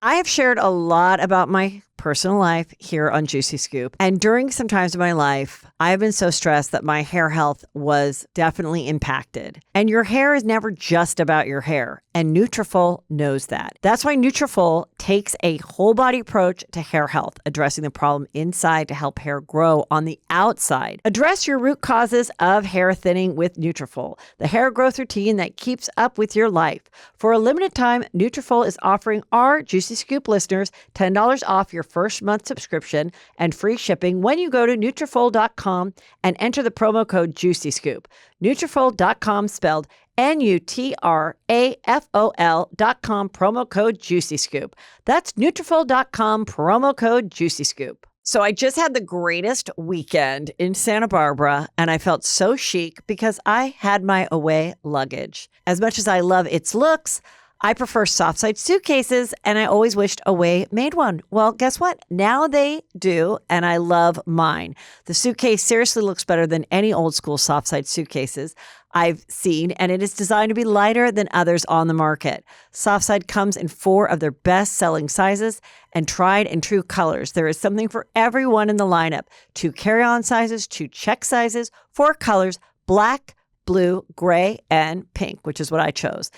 I have shared a lot about my personal life here on Juicy Scoop. And during some times of my life, I have been so stressed that my hair health was definitely impacted. And your hair is never just about your hair. And Nutrafol knows that. That's why Nutrafol takes a whole body approach to hair health, addressing the problem inside to help hair grow on the outside. Address your root causes of hair thinning with Nutrafol, the hair growth routine that keeps up with your life. For a limited time, Nutrafol is offering our Juicy Scoop listeners $10 off your first month subscription and free shipping when you go to Nutrafol.com and enter the promo code JuicyScoop. Nutrafol.com spelled Nutrafol.com, promo code JuicyScoop. That's Nutrafol.com, promo code JuicyScoop. So I just had the greatest weekend in Santa Barbara, and I felt so chic because I had my Away luggage. As much as I love its looks, I prefer soft side suitcases, and I always wished Away made one. Well, guess what? Now they do, and I love mine. The suitcase seriously looks better than any old school soft side suitcases I've seen, and it is designed to be lighter than others on the market. Softside comes in 4 of their best-selling sizes and tried and true colors. There is something for everyone in the lineup. 2 carry-on sizes, 2 check sizes, 4 colors, black, blue, gray, and pink, which is what I chose.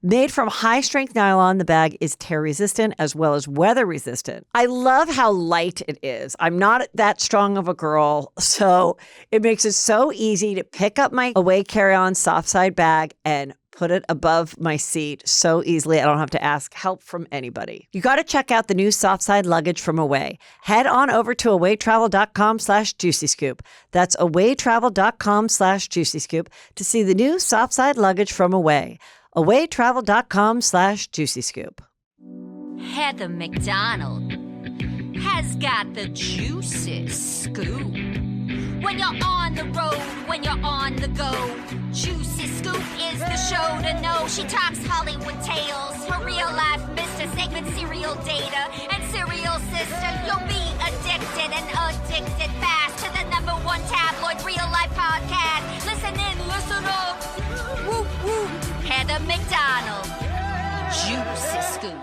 Made from high-strength nylon, the bag is tear-resistant as well as weather-resistant. I love how light it is. I'm not that strong of a girl, so it makes it so easy to pick up my Away carry-on soft side bag and put it above my seat so easily I don't have to ask help from anybody. You got to check out the new soft side luggage from Away. Head on over to awaytravel.com/juicyscoop. That's awaytravel.com/juicyscoop to see the new soft side luggage from Away. awaytravel.com/juicyscoop. Heather McDonald has got the juiciest scoop. When you're on the road, when you're on the go, Juicy Scoop is the show to know. She talks Hollywood tales, her real life Mr. Segment serial data and serial sister. You'll be addicted and addicted fast to the #1 tabloid real life podcast. Listen in, listen up. Whoop, whoop. Heather McDonald, Juicy Scoop.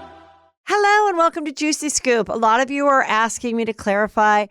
Hello and welcome to Juicy Scoop. A lot of you are asking me to clarify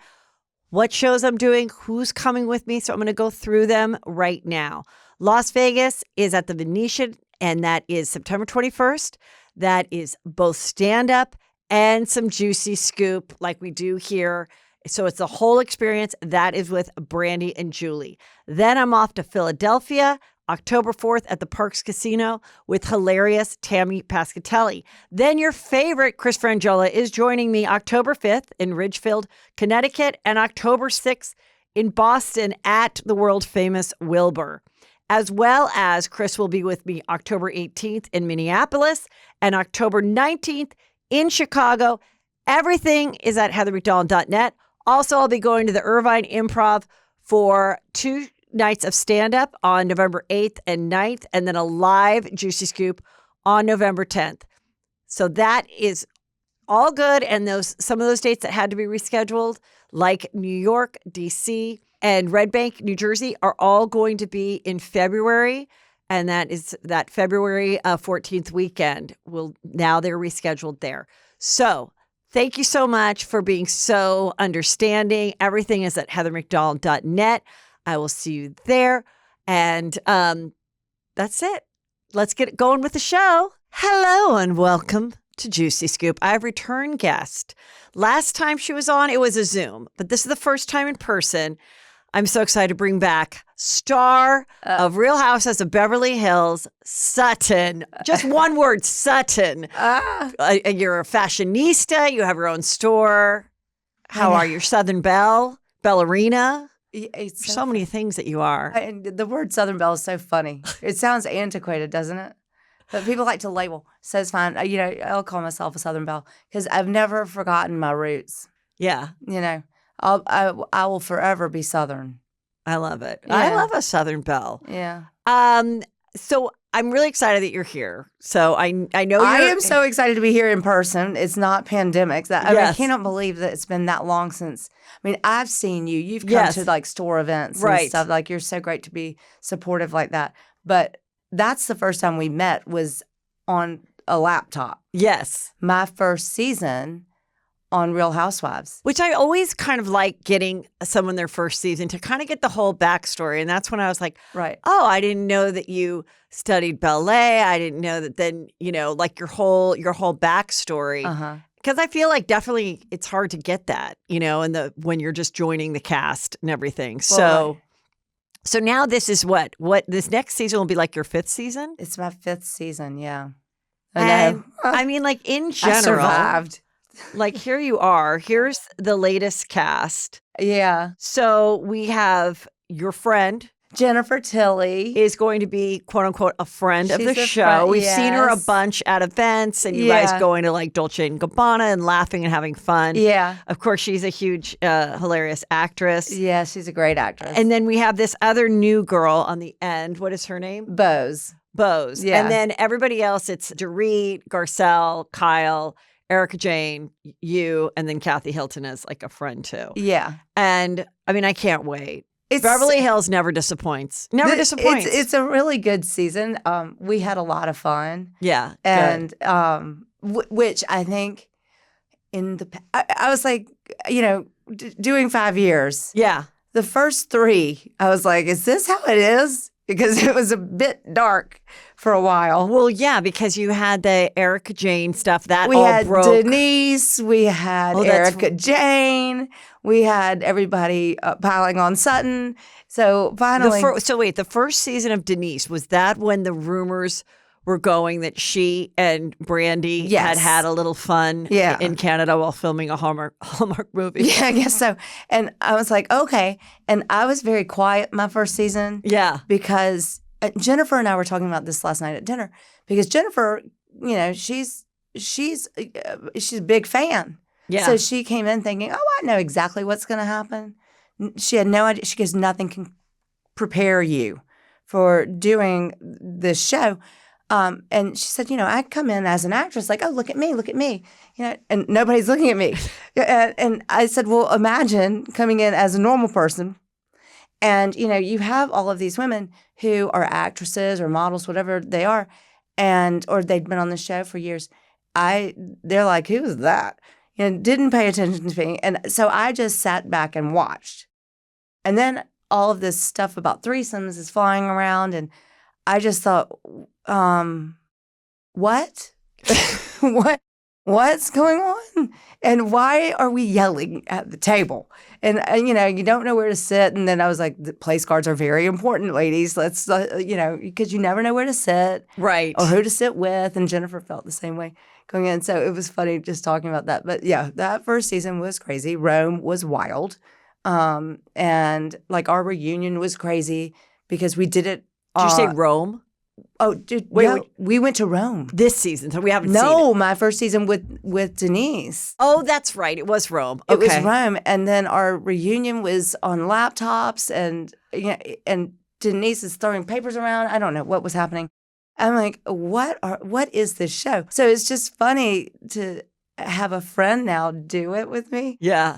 what shows I'm doing, who's coming with me, so I'm going to go through them right now. Las Vegas is at the Venetian, and that is September 21st. That is both stand-up and some Juicy Scoop like we do here. So it's the whole experience. That is with Brandy and Julie. Then I'm off to Philadelphia, October 4th at the Parks Casino with hilarious Tammy Pascatelli. Then your favorite Chris Frangiola is joining me October 5th in Ridgefield, Connecticut, and October 6th in Boston at the world famous Wilbur. As well as Chris will be with me October 18th in Minneapolis and October 19th in Chicago. Everything is at heathermcdonald.net. Also, I'll be going to the Irvine Improv for 2 nights of stand-up on November 8th and 9th, and then a live Juicy Scoop on November 10th. So that is all good. And some of those dates that had to be rescheduled, like New York, DC, and Red Bank, New Jersey, are all going to be in February. And that is that February 14th weekend. Now they're rescheduled there. So thank you so much for being so understanding. Everything is at heathermcdonald.net. I will see you there. And that's it. Let's get going with the show. Hello and welcome to Juicy Scoop. I have returned guest. Last time she was on, it was a Zoom, but this is the first time in person. I'm so excited to bring back star of Real Housewives of Beverly Hills, Sutton. Just one word, Sutton. You're a fashionista. You have your own store. How are you? Southern Belle? Ballerina? It's so many things that you are. And the word Southern Belle is so funny. It sounds antiquated, doesn't it? But people like to label. So it's fine. I'll call myself a Southern Belle because I've never forgotten my roots. Yeah. I will forever be Southern. I love it. Yeah. I love a Southern Belle. Yeah. So I'm really excited that you're here. So I know I am so excited to be here in person. It's not pandemic. I cannot believe that it's been that long since. I mean, I've seen you. You've come to like store events and stuff. Like you're so great to be supportive like that. But that's the first time we met was on a laptop. Yes. My first season on Real Housewives. Which I always kind of like getting someone their first season to kind of get the whole backstory. And that's when I was like, right. Oh, I didn't know that you studied ballet. I didn't know that then, like your whole backstory. Uh-huh. Because I feel like definitely it's hard to get that, when you're just joining the cast and everything. Well, So now this is what this next season will be like your 5th season? It's my 5th season, yeah. And I mean, like in general, I survived. Like here you are. Here's the latest cast. Yeah. So we have your friend. Jennifer Tilly is going to be, quote unquote, a friend of the show. Friend, We've yes. seen her a bunch at events and you guys going to like Dolce & Gabbana and laughing and having fun. Yeah. Of course, she's a huge, hilarious actress. Yeah, she's a great actress. And then we have this other new girl on the end. What is her name? Bose. Yeah. And then everybody else, it's Dorit, Garcelle, Kyle, Erica Jane, you, and then Kathy Hilton as like a friend too. Yeah. And I mean, I can't wait. Beverly Hills never disappoints. Disappoints. It's a really good season. We had a lot of fun. Yeah. And which I think I was like, doing 5 years. Yeah. The first 3, I was like, is this how it is? Because it was a bit dark for a while. Well, yeah, because you had the Erica Jane stuff that we all had broke. Denise, we had Erica Jane, we had everybody piling on Sutton. So finally, the first season of Denise, was that when the rumors were going that she and Brandy had a little fun in Canada while filming a Hallmark movie? Yeah, I guess so. And I was like, okay. And I was very quiet my first season. Yeah. Because Jennifer and I were talking about this last night at dinner. Because Jennifer, she's a big fan. Yeah. So she came in thinking, oh, I know exactly what's going to happen. She had no idea. She goes, nothing can prepare you for doing this show. And she said, I come in as an actress, like, oh, look at me, and nobody's looking at me. And I said, well, imagine coming in as a normal person. And, you have all of these women who are actresses or models, whatever they are, or they'd been on the show for years. They're like, who is that? Didn't pay attention to me. And so I just sat back and watched. And then all of this stuff about threesomes is flying around. And I just thought, what? What's going on? And why are we yelling at the table? And you don't know where to sit. And then I was like, the place cards are very important, ladies. Let's, because you never know where to sit. Right. Or who to sit with. And Jennifer felt the same way going in. So it was funny just talking about that. But yeah, that first season was crazy. Rome was wild. And like our reunion was crazy because we did it. Did you say Rome? Oh, dude, wait, we went to Rome this season, so we haven't seen it. No, my first season with Denise. Oh, that's right. It was Rome. Okay. It was Rome, and then our reunion was on laptops, and Denise is throwing papers around. I don't know what was happening. I'm like, what is this show? So it's just funny to have a friend now do it with me. Yeah.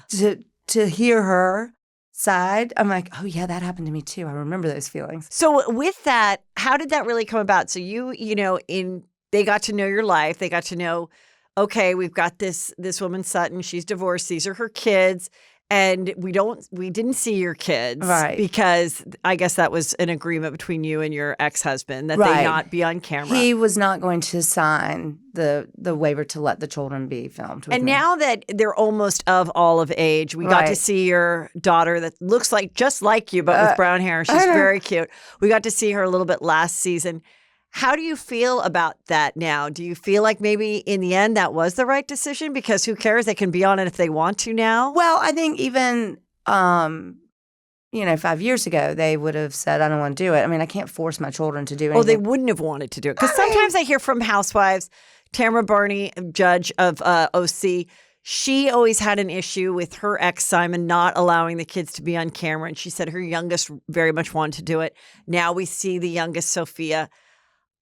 To hear her side, I'm like, oh yeah, that happened to me too. I remember those feelings. So with that, how did that really come about? So they got to know your life. They got to know, okay, we've got this woman Sutton. She's divorced. These are her kids, and we didn't see your kids, right? Because I guess that was an agreement between you and your ex-husband that they not be on camera. He was not going to sign the waiver to let the children be filmed. And now that they're almost of age, we got to see your daughter that looks just like you, but with brown hair. She's very cute. We got to see her a little bit last season. How do you feel about that now? Do you feel like maybe in the end that was the right decision? Because who cares? They can be on it if they want to now. Well, I think even 5 years ago, they would have said, I don't want to do it. I mean, I can't force my children to do anything. Oh, they wouldn't have wanted to do it. Because sometimes I hear from housewives, Tamara Barney, judge of OC, she always had an issue with her ex, Simon, not allowing the kids to be on camera. And she said her youngest very much wanted to do it. Now we see the youngest, Sophia.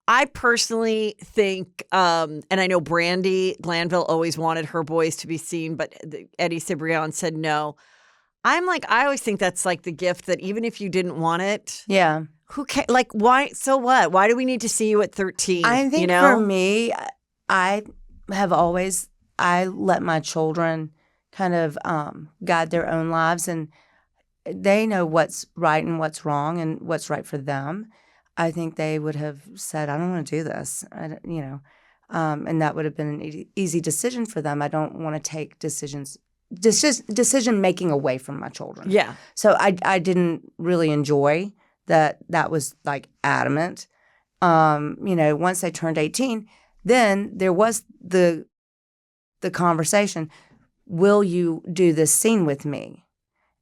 I personally think, and I know Brandy Glanville always wanted her boys to be seen, but Eddie Cibrian said no. I'm like, I always think that's like the gift that even if you didn't want it, who cares? Like, why? So what? Why do we need to see you at 13? I think for me, I let my children kind of guide their own lives, and they know what's right and what's wrong and what's right for them. I think they would have said, I don't want to do this, and that would have been an easy decision for them. I don't want to take decision making away from my children. Yeah. So I didn't really enjoy that was like adamant. Once they turned 18, then there was the conversation, will you do this scene with me?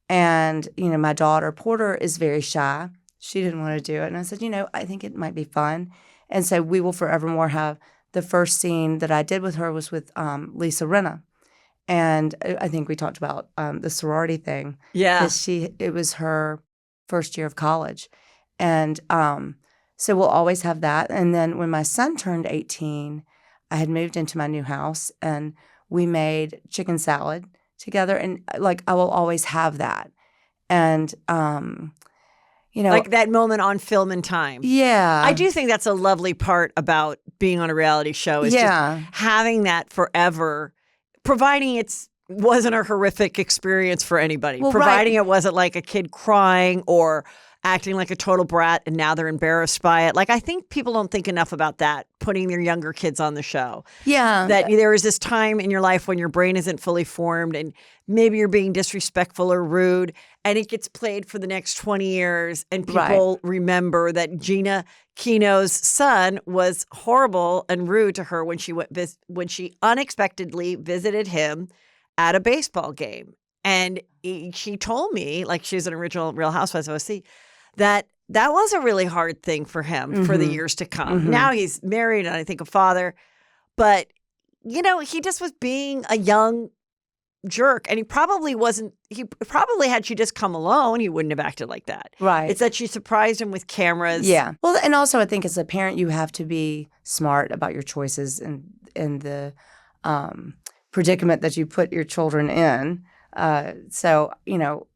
And, my daughter, Porter, is very shy. She didn't want to do it. And I said, I think it might be fun. And so we will forevermore have the first scene that I did with her was with Lisa Rinna. And I think we talked about the sorority thing. Yeah. Because it was her first year of college. And so we'll always have that. And then when my son turned 18, I had moved into my new house and we made chicken salad together. And like, I will always have that. And, like that moment on film and time. Yeah. I do think that's a lovely part about being on a reality show is just having that forever, providing it wasn't a horrific experience for anybody, providing it wasn't like a kid crying or acting like a total brat and now they're embarrassed by it. Like, I think people don't think enough about that, putting their younger kids on the show. Yeah. That there is this time in your life when your brain isn't fully formed and maybe you're being disrespectful or rude and it gets played for the next 20 years and people remember that Gina Kino's son was horrible and rude to her when she unexpectedly visited him at a baseball game. And she told me, like she's an original Real Housewives of OC, that was a really hard thing for him for the years to come. Mm-hmm. Now he's married and I think a father. But, he just was being a young jerk. And he probably had she just come alone, he wouldn't have acted like that. Right. It's that she surprised him with cameras. Yeah. Well, and also I think as a parent, you have to be smart about your choices and the predicament that you put your children in. So,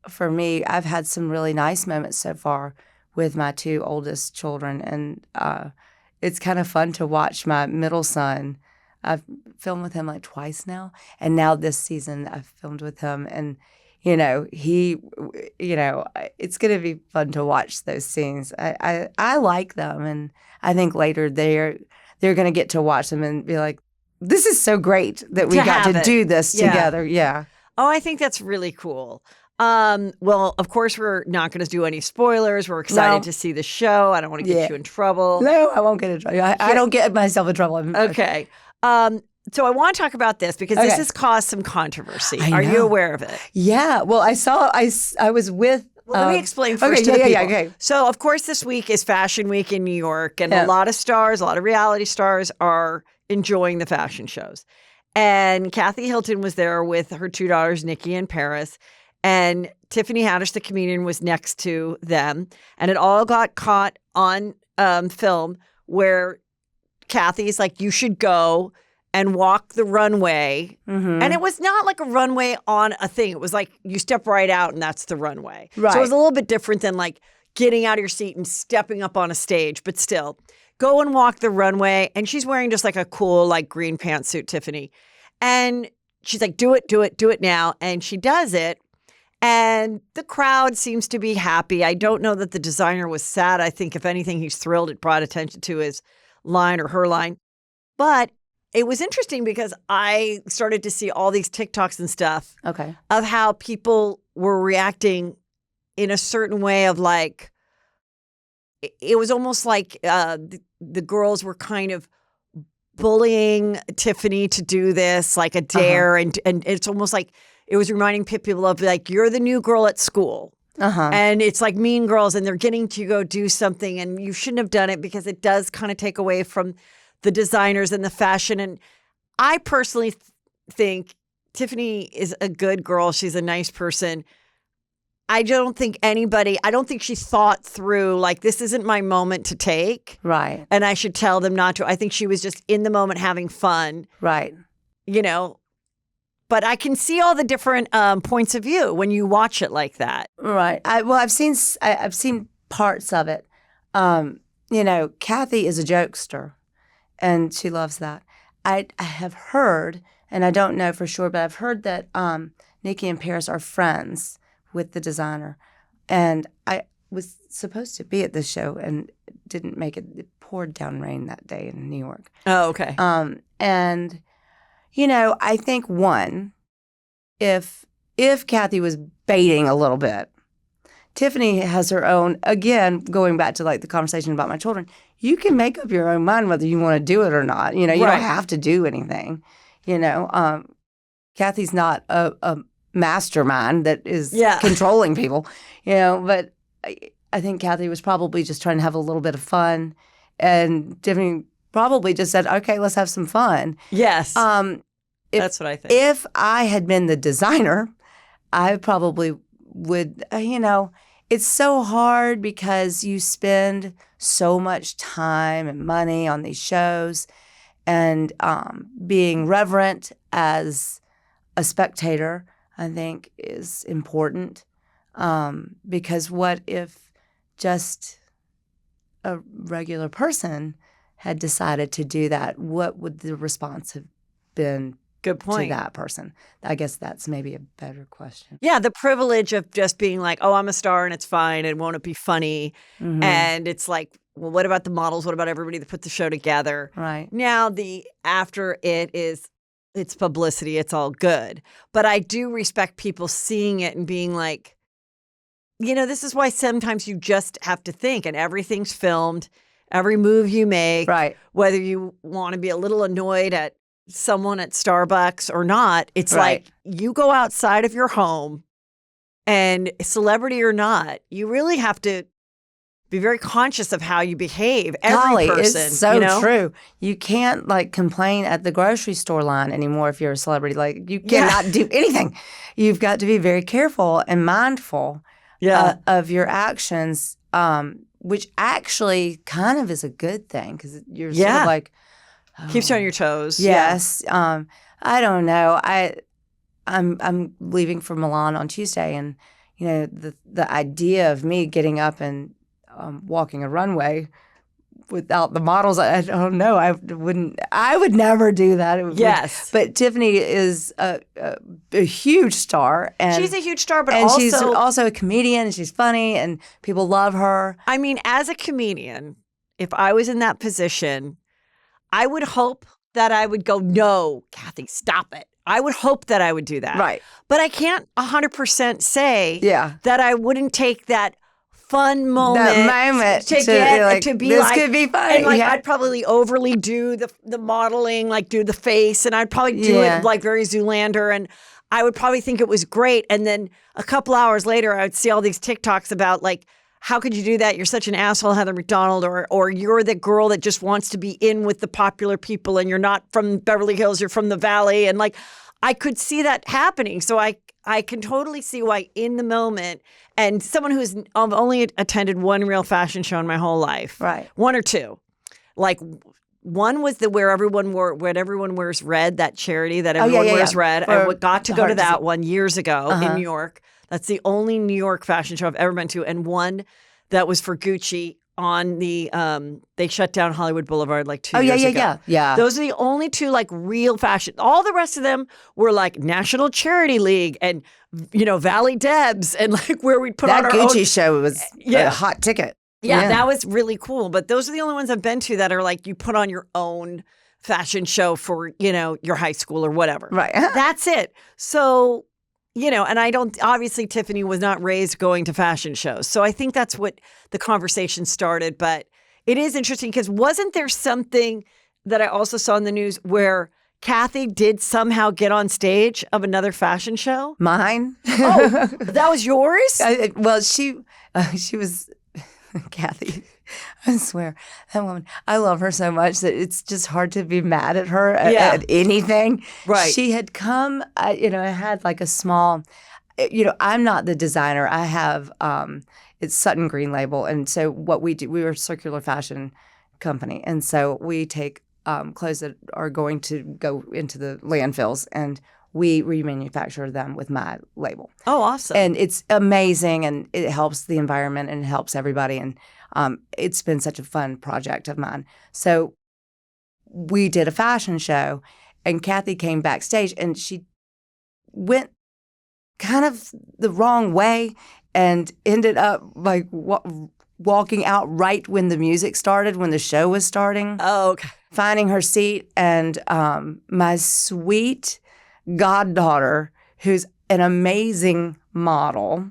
for me, I've had some really nice moments so far with my two oldest children. And it's kind of fun to watch my middle son. I've filmed with him like twice now. And now this season I've filmed with him. And, it's going to be fun to watch those scenes. I like them. And I think later they're going to get to watch them and be like, this is so great that we got to do this together. Yeah. Oh, I think that's really cool. Well, of course, we're not going to do any spoilers. We're excited to see the show. I don't want to get you in trouble. No, I won't get in trouble. I don't get myself in trouble. Okay. So I want to talk about this because this has caused some controversy. Are you aware of it? Yeah. Well, I was with... Well, let me explain first to the people. Okay. So, of course, this week is Fashion Week in New York, and a lot of reality stars are enjoying the fashion shows. And Kathy Hilton was there with her two daughters, Nikki and Paris. And Tiffany Haddish, the comedian, was next to them. And it all got caught on film where Kathy's like, you should go and walk the runway. Mm-hmm. And it was not like a runway on a thing. It was like you step right out and that's the runway. Right. So it was a little bit different than like getting out of your seat and stepping up on a stage. But still, go and walk the runway. And she's wearing just like a cool like green pantsuit, Tiffany. And she's like, do it now. And she does it. And the crowd seems to be happy. I don't know that the designer was sad. I think if anything, he's thrilled. It brought attention to his line or her line. But it was interesting because I started to see all these TikToks and stuff of how people were reacting in a certain way of like, it was almost like the girls were kind of bullying Tiffany to do this, like a dare. And it's almost like it was reminding people of like, you're the new girl at school. And it's like Mean Girls and they're getting to go do something and you shouldn't have done it because it does kind of take away from the designers and the fashion. And I personally think Tiffany is a good girl. She's a nice person. I don't think she thought through, like, this isn't my moment to take. Right. And I should tell them not to. I think she was just in the moment having fun. Right. But I can see all the different points of view when you watch it like that. Right. I've seen parts of it. Kathy is a jokester, and she loves that. I have heard, and I don't know for sure, but I've heard that Nikki and Paris are friends with the designer. And I was supposed to be at this show and didn't make it. It poured down rain that day in New York. Oh, okay. And, I think if Kathy was baiting a little bit, Tiffany has her own, again, going back to like the conversation about my children, you can make up your own mind whether you want to do it or not. You don't have to do anything. Kathy's not a mastermind that is controlling people, but I think Kathy was probably just trying to have a little bit of fun, and Tiffany probably just said, okay, let's have some fun. Yes. That's what I think. If I had been the designer, I probably would, it's so hard because you spend so much time and money on these shows, and being reverent as a spectator, I think, is important. Because what if just a regular person had decided to do that? What would the response have been? Good point. To that person? I guess that's maybe a better question. Yeah, the privilege of just being like, oh, I'm a star and it's fine, and won't it be funny? Mm-hmm. And it's like, well, what about the models? What about everybody that put the show together? Right. Now, after it's publicity, it's all good. But I do respect people seeing it and being like, this is why sometimes you just have to think, and everything's filmed, every move you make, right. Whether you want to be a little annoyed at someone at Starbucks or not, it's right. like you go outside of your home, and celebrity or not, you really have to be very conscious of how you behave. Every person, it's so true. You can't complain at the grocery store line anymore if you're a celebrity. You cannot do anything. You've got to be very careful and mindful of your actions, which actually kind of is a good thing because you're sort of like, keeps you on your toes. Yes. I don't know. I'm leaving for Milan on Tuesday, and the idea of me getting up and walking a runway without the models, I don't know. I would never do that. Yes. But Tiffany is a huge star, and she's a huge star, but she's also a comedian, and she's funny, and people love her. I mean, as a comedian, if I was in that position, I would hope that I would go, no, Kathy, stop it. I would hope that I would do that. Right. But I can't 100% say that I wouldn't take that fun moment. That moment to be this could be fun. And I'd probably overly do the modeling, do the face, and I'd probably do it very Zoolander, and I would probably think it was great. And then a couple hours later, I would see all these TikToks about how could you do that? You're such an asshole, Heather McDonald, or you're the girl that just wants to be in with the popular people, and you're not from Beverly Hills, you're from the Valley. And I could see that happening. So I can totally see why in the moment, and someone who's only attended one real fashion show in my whole life. Right. One or two. One was when everyone wears red, that charity that everyone wears red. I got to go to that one years ago in New York. That's the only New York fashion show I've ever been to. And one that was for Gucci on the, they shut down Hollywood Boulevard 2 years ago. Yeah. Those are the only two real fashion. All the rest of them were National Charity League and, Valley Debs and where we'd put on our Gucci own. show was a hot ticket. Yeah, that was really cool. But those are the only ones I've been to that are you put on your own fashion show for, your high school or whatever. Right. That's it. So, and obviously Tiffany was not raised going to fashion shows. So I think that's what the conversation started. But it is interesting because wasn't there something that I also saw in the news where Kathy did somehow get on stage of another fashion show? Mine? Oh, that was yours? She was, Kathy, I swear, that woman, I love her so much that it's just hard to be mad at her at anything. Right. She had come, I had a small, I'm not the designer. I have, it's Sutton Green Label. And so what we do, we are a circular fashion company. And so we take clothes that are going to go into the landfills, and we remanufacture them with my label. Oh, awesome. And it's amazing, and it helps the environment and it helps everybody. And it's been such a fun project of mine. So we did a fashion show, and Kathy came backstage, and she went kind of the wrong way and ended up like walking out right when the music started, when the show was starting. Oh, okay. Finding her seat, and my sweet goddaughter, who's an amazing model,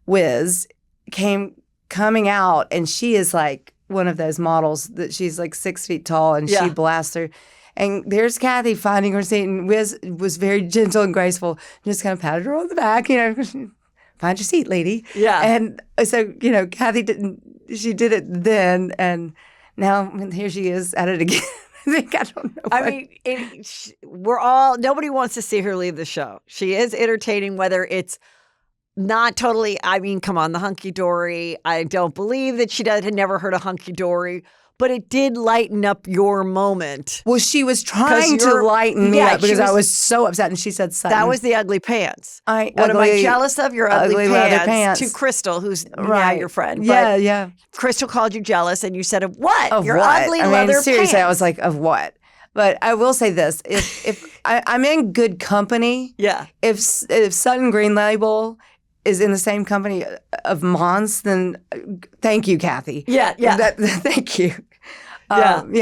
Wiz, coming out, and she is like one of those models that she's like 6 feet tall, and she blasts her. And there's Kathy finding her seat, and Wiz was very gentle and graceful, just kind of patted her on the back, find your seat, lady. Yeah. And so, Kathy she did it then, and now here she is at it again. I don't know. I mean, nobody wants to see her leave the show. She is entertaining, whether it's not totally, come on, the hunky-dory. I don't believe that she had never heard a hunky-dory, but it did lighten up your moment. Well, she was trying to lighten me up because I was so upset, and she said, Sutton, that was the ugly pants. What am I jealous of? Your ugly leather pants. To Crystal, who's now your friend. But yeah. Crystal called you jealous, and you said, of what? Of your what? ugly leather pants. Seriously, I was like, of what? But I will say this: if I'm in good company, if Sutton Green Label is in the same company of Mons, then thank you, Kathy. Yeah. Thank you. The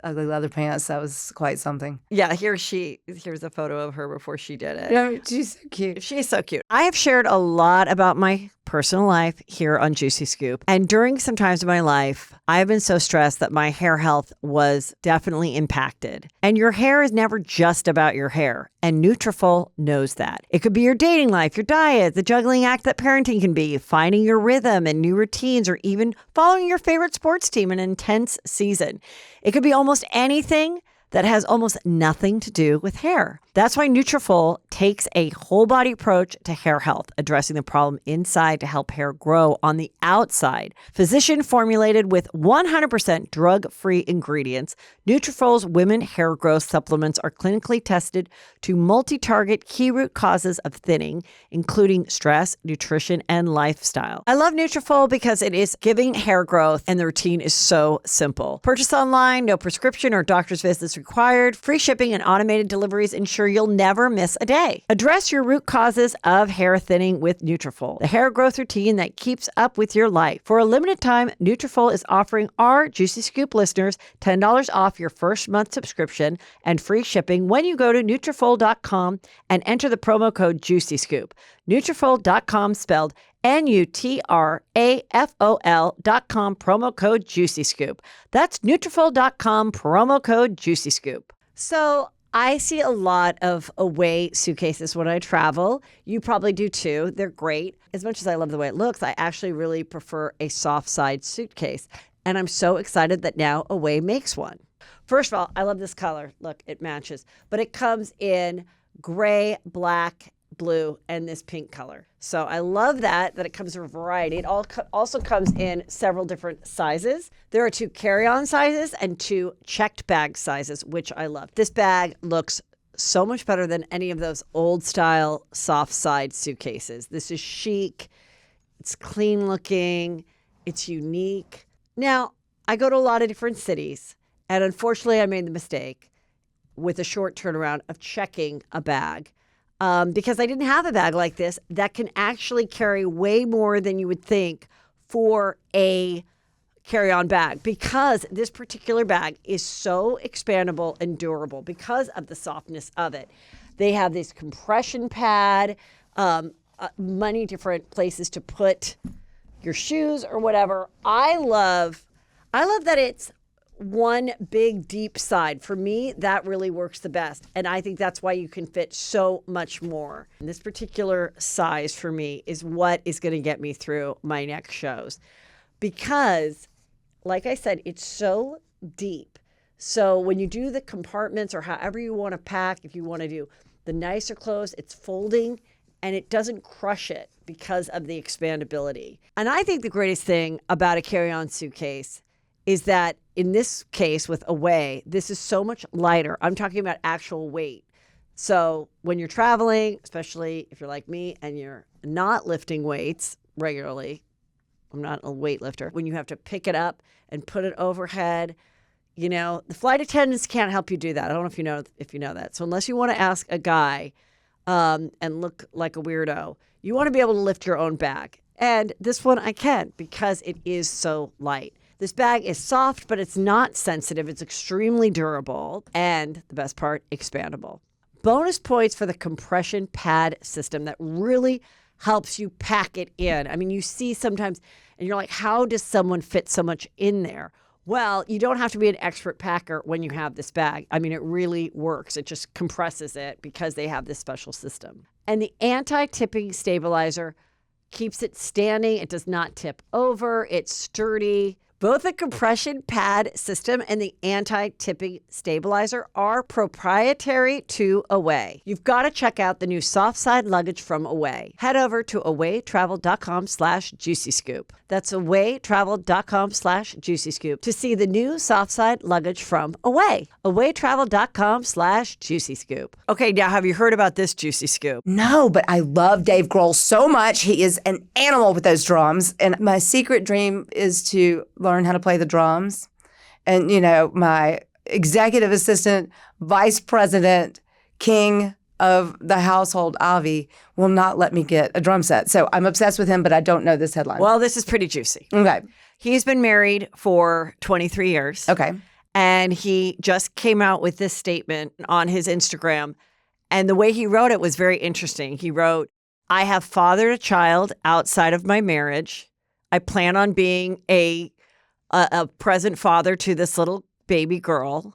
ugly leather pants, that was quite something. Yeah, here's a photo of her before she did it. Yeah, she's so cute. She's so cute. I have shared a lot about my personal life here on Juicy Scoop. And during some times of my life, I've been so stressed that my hair health was definitely impacted. And your hair is never just about your hair. And Nutrafol knows that. It could be your dating life, your diet, the juggling act that parenting can be, finding your rhythm and new routines, or even following your favorite sports team in an intense season. It could be almost anything that has almost nothing to do with hair. That's why Nutrafol takes a whole body approach to hair health, addressing the problem inside to help hair grow on the outside. Physician formulated with 100% drug-free ingredients, Nutrafol's women hair growth supplements are clinically tested to multi-target key root causes of thinning, including stress, nutrition, and lifestyle. I love Nutrafol because it is giving hair growth, and the routine is so simple. Purchase online, no prescription or doctor's visits required, free shipping and automated deliveries ensure you'll never miss a day. Address your root causes of hair thinning with Nutrafol, the hair growth routine that keeps up with your life. For a limited time, Nutrafol is offering our Juicy Scoop listeners $10 off your first month subscription and free shipping when you go to Nutrafol.com and enter the promo code JuicyScoop. Nutrafol.com spelled Nutrafol.com, promo code JuicyScoop. That's Nutrafol.com, promo code JuicyScoop. So I see a lot of Away suitcases when I travel. You probably do too. They're great. As much as I love the way it looks, I actually really prefer a soft side suitcase. And I'm so excited that now Away makes one. First of all, I love this color. Look, it matches. But it comes in gray, black, blue, and this pink color. So I love that it comes in a variety. It also comes in several different sizes. There are 2 carry-on sizes and 2 checked bag sizes, which I love. This bag looks so much better than any of those old style soft side suitcases. This is chic. It's clean looking. It's unique. Now, I go to a lot of different cities, and unfortunately I made the mistake with a short turnaround of checking a bag. Because I didn't have a bag like this that can actually carry way more than you would think for a carry-on bag, because this particular bag is so expandable and durable because of the softness of it. They have this compression pad, many different places to put your shoes or whatever. I love that it's one big deep side. For me, that really works the best. And I think that's why you can fit so much more. And this particular size for me is what is going to get me through my next shows. Because, like I said, it's so deep. So when you do the compartments or however you want to pack, if you want to do the nicer clothes, it's folding and it doesn't crush it because of the expandability. And I think the greatest thing about a carry-on suitcase is that in this case with Away, this is so much lighter. I'm talking about actual weight. So when you're traveling, especially if you're like me and you're not lifting weights regularly, I'm not a weightlifter, when you have to pick it up and put it overhead, The flight attendants can't help you do that. I don't know if you know that. So unless you want to ask a guy and look like a weirdo, you want to be able to lift your own bag. And this one I can because it is so light. This bag is soft, but it's not sensitive. It's extremely durable. And the best part, expandable. Bonus points for the compression pad system that really helps you pack it in. I mean, you see sometimes, and you're like, how does someone fit so much in there? Well, you don't have to be an expert packer when you have this bag. I mean, it really works. It just compresses it because they have this special system. And the anti-tipping stabilizer keeps it standing. It does not tip over. It's sturdy. Both the compression pad system and the anti-tipping stabilizer are proprietary to Away. You've got to check out the new soft side luggage from Away. Head over to awaytravel.com/juicyscoop. That's awaytravel.com/juicyscoop to see the new soft side luggage from Away. awaytravel.com/juicyscoop. Okay, now have you heard about this juicy scoop? No, but I love Dave Grohl so much. He is an animal with those drums. And my secret dream is to learn how to play the drums. And, my executive assistant, vice president, king of the household, Avi, will not let me get a drum set. So I'm obsessed with him, but I don't know this headline. Well, this is pretty juicy. Okay. He's been married for 23 years. Okay. And he just came out with this statement on his Instagram. And the way he wrote it was very interesting. He wrote, I have fathered a child outside of my marriage. I plan on being a present father to this little baby girl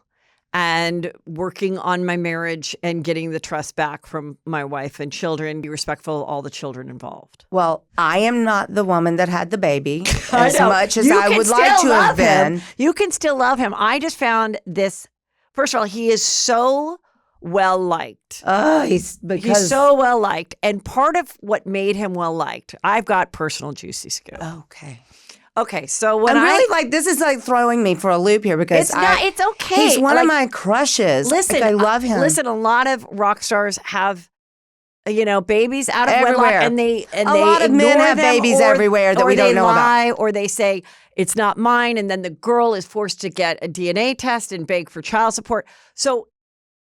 and working on my marriage and getting the trust back from my wife and children, be respectful of all the children involved. Well, I am not the woman that had the baby as much as I would like to have been. You can still love him. I just found this. First of all, he is so well liked. He's so well liked. And part of what made him well liked, I've got personal juicy scoop. Okay, so when I'm really this is like throwing me for a loop here because it's okay. He's one of my crushes. Listen, I love him. Listen, a lot of rock stars have, babies out of wedlock, and a lot of men have babies everywhere that we don't know about. Or they say it's not mine, and then the girl is forced to get a DNA test and beg for child support. So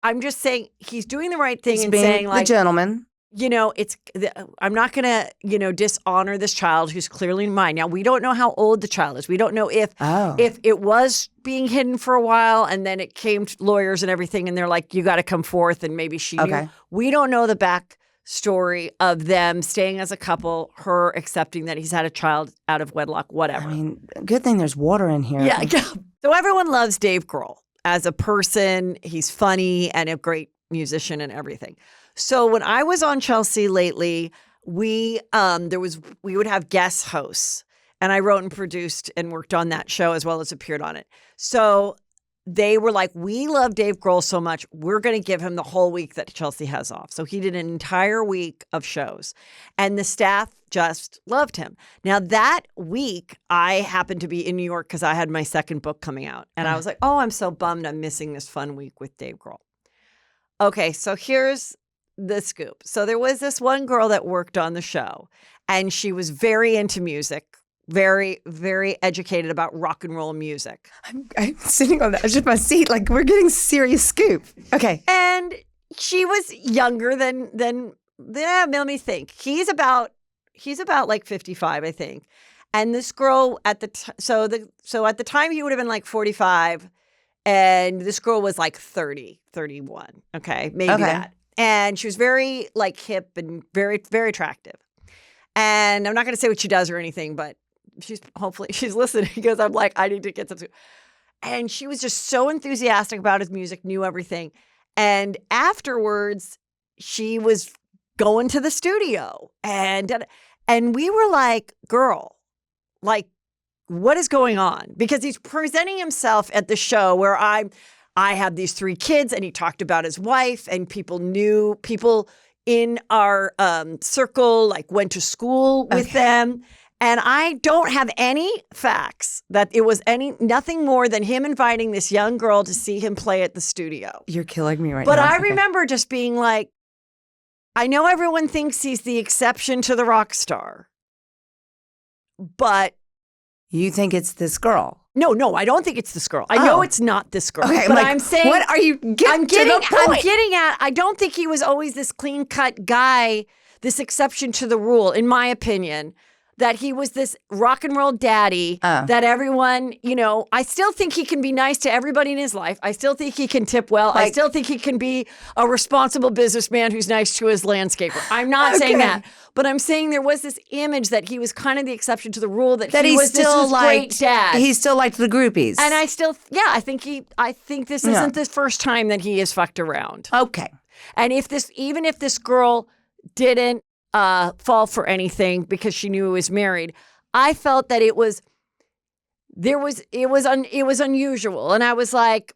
I'm just saying he's doing the right thing and saying the gentleman. I'm not going to, dishonor this child who's clearly mine. Now, we don't know how old the child is. We don't know if it was being hidden for a while and then it came to lawyers and everything and they're like, you got to come forth and maybe she knew. We don't know the backstory of them staying as a couple, her accepting that he's had a child out of wedlock, whatever. I mean, good thing there's water in here. Yeah. So everyone loves Dave Grohl as a person. He's funny and a great musician and everything. So when I was on Chelsea lately, we would have guest hosts, and I wrote and produced and worked on that show as well as appeared on it. So they were like, we love Dave Grohl so much, we're going to give him the whole week that Chelsea has off. So he did an entire week of shows, and the staff just loved him. Now that week, I happened to be in New York because I had my second book coming out, and I was like, oh, I'm so bummed I'm missing this fun week with Dave Grohl. Okay, so here's the scoop. So there was this one girl that worked on the show, and she was very into music, very, very educated about rock and roll music. I'm sitting on the edge of my seat like we're getting serious scoop. Okay. And she was younger than let me think. He's about like 55, I think. And this girl at the so at the time he would have been like 45, and this girl was like 30, 31. Okay, maybe that. And she was very like hip and very, very attractive. And I'm not going to say what she does or anything, but hopefully she's listening because I'm like, I need to get some. And she was just so enthusiastic about his music, knew everything. And afterwards, she was going to the studio, and we were like, girl, like, what is going on? Because he's presenting himself at the show where I have these 3 kids, and he talked about his wife, and people in our circle like went to school with them. And I don't have any facts that it was nothing more than him inviting this young girl to see him play at the studio. You're killing me right now. But I remember just being like, I know everyone thinks he's the exception to the rock star, but you think it's this girl. No, I don't think it's this girl. I know it's not this girl. Okay, but like, I'm saying, what are you getting to the I'm point? getting at, I don't think he was always this clean-cut guy, this exception to the rule, in my opinion, that he was this rock and roll daddy that everyone, I still think he can be nice to everybody in his life. I still think he can tip well. I still think he can be a responsible businessman who's nice to his landscaper. I'm not saying that. But I'm saying there was this image that he was kind of the exception to the rule, that he was this great dad. He still liked the groupies. And I think this isn't the first time that he has fucked around. Okay. And even if this girl didn't fall for anything because she knew he was married, I felt that it was unusual. And I was like,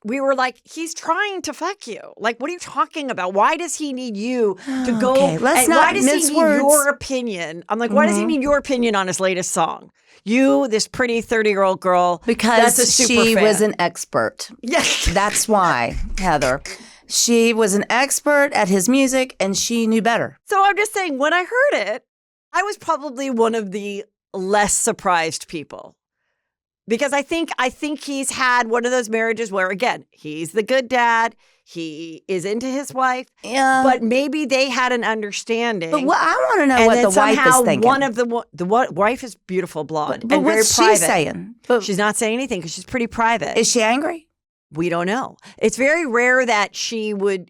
we were like, he's trying to fuck you. Like, what are you talking about? Why does he need you to go? Okay, let's not why does mince he need words. your opinion? I'm like, why does he need your opinion on his latest song? You, this pretty 30-year-old girl, Because that's a super she fan. was an expert. Yes. That's why, Heather. She was an expert at his music, and she knew better. So I'm just saying, when I heard it, I was probably one of the less surprised people. Because I think he's had one of those marriages where, again, he's the good dad. He is into his wife. Yeah. But maybe they had an understanding. But I want to know and what then the wife somehow is thinking. one of the wife is beautiful, blonde, but and very what's private. she saying? But She's not saying anything because she's pretty private. is she angry? We don't know. It's very rare that she wasn't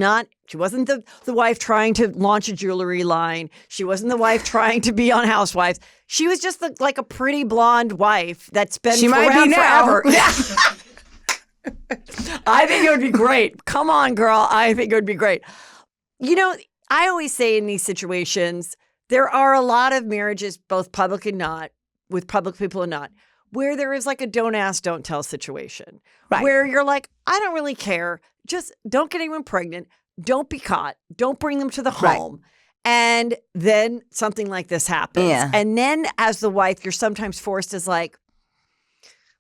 the wife trying to launch a jewelry line. She wasn't the wife trying to be on Housewives. She was just like a pretty blonde wife that's been around forever. I think it would be great. Come on, girl. I think it would be great. I always say in these situations, there are a lot of marriages, both public and not, with public people and not, where there is like a don't ask, don't tell situation. Right. Where you're like, I don't really care. Just don't get anyone pregnant. Don't be caught. Don't bring them to the home. And then something like this happens. Yeah. And then as the wife, you're sometimes forced as like,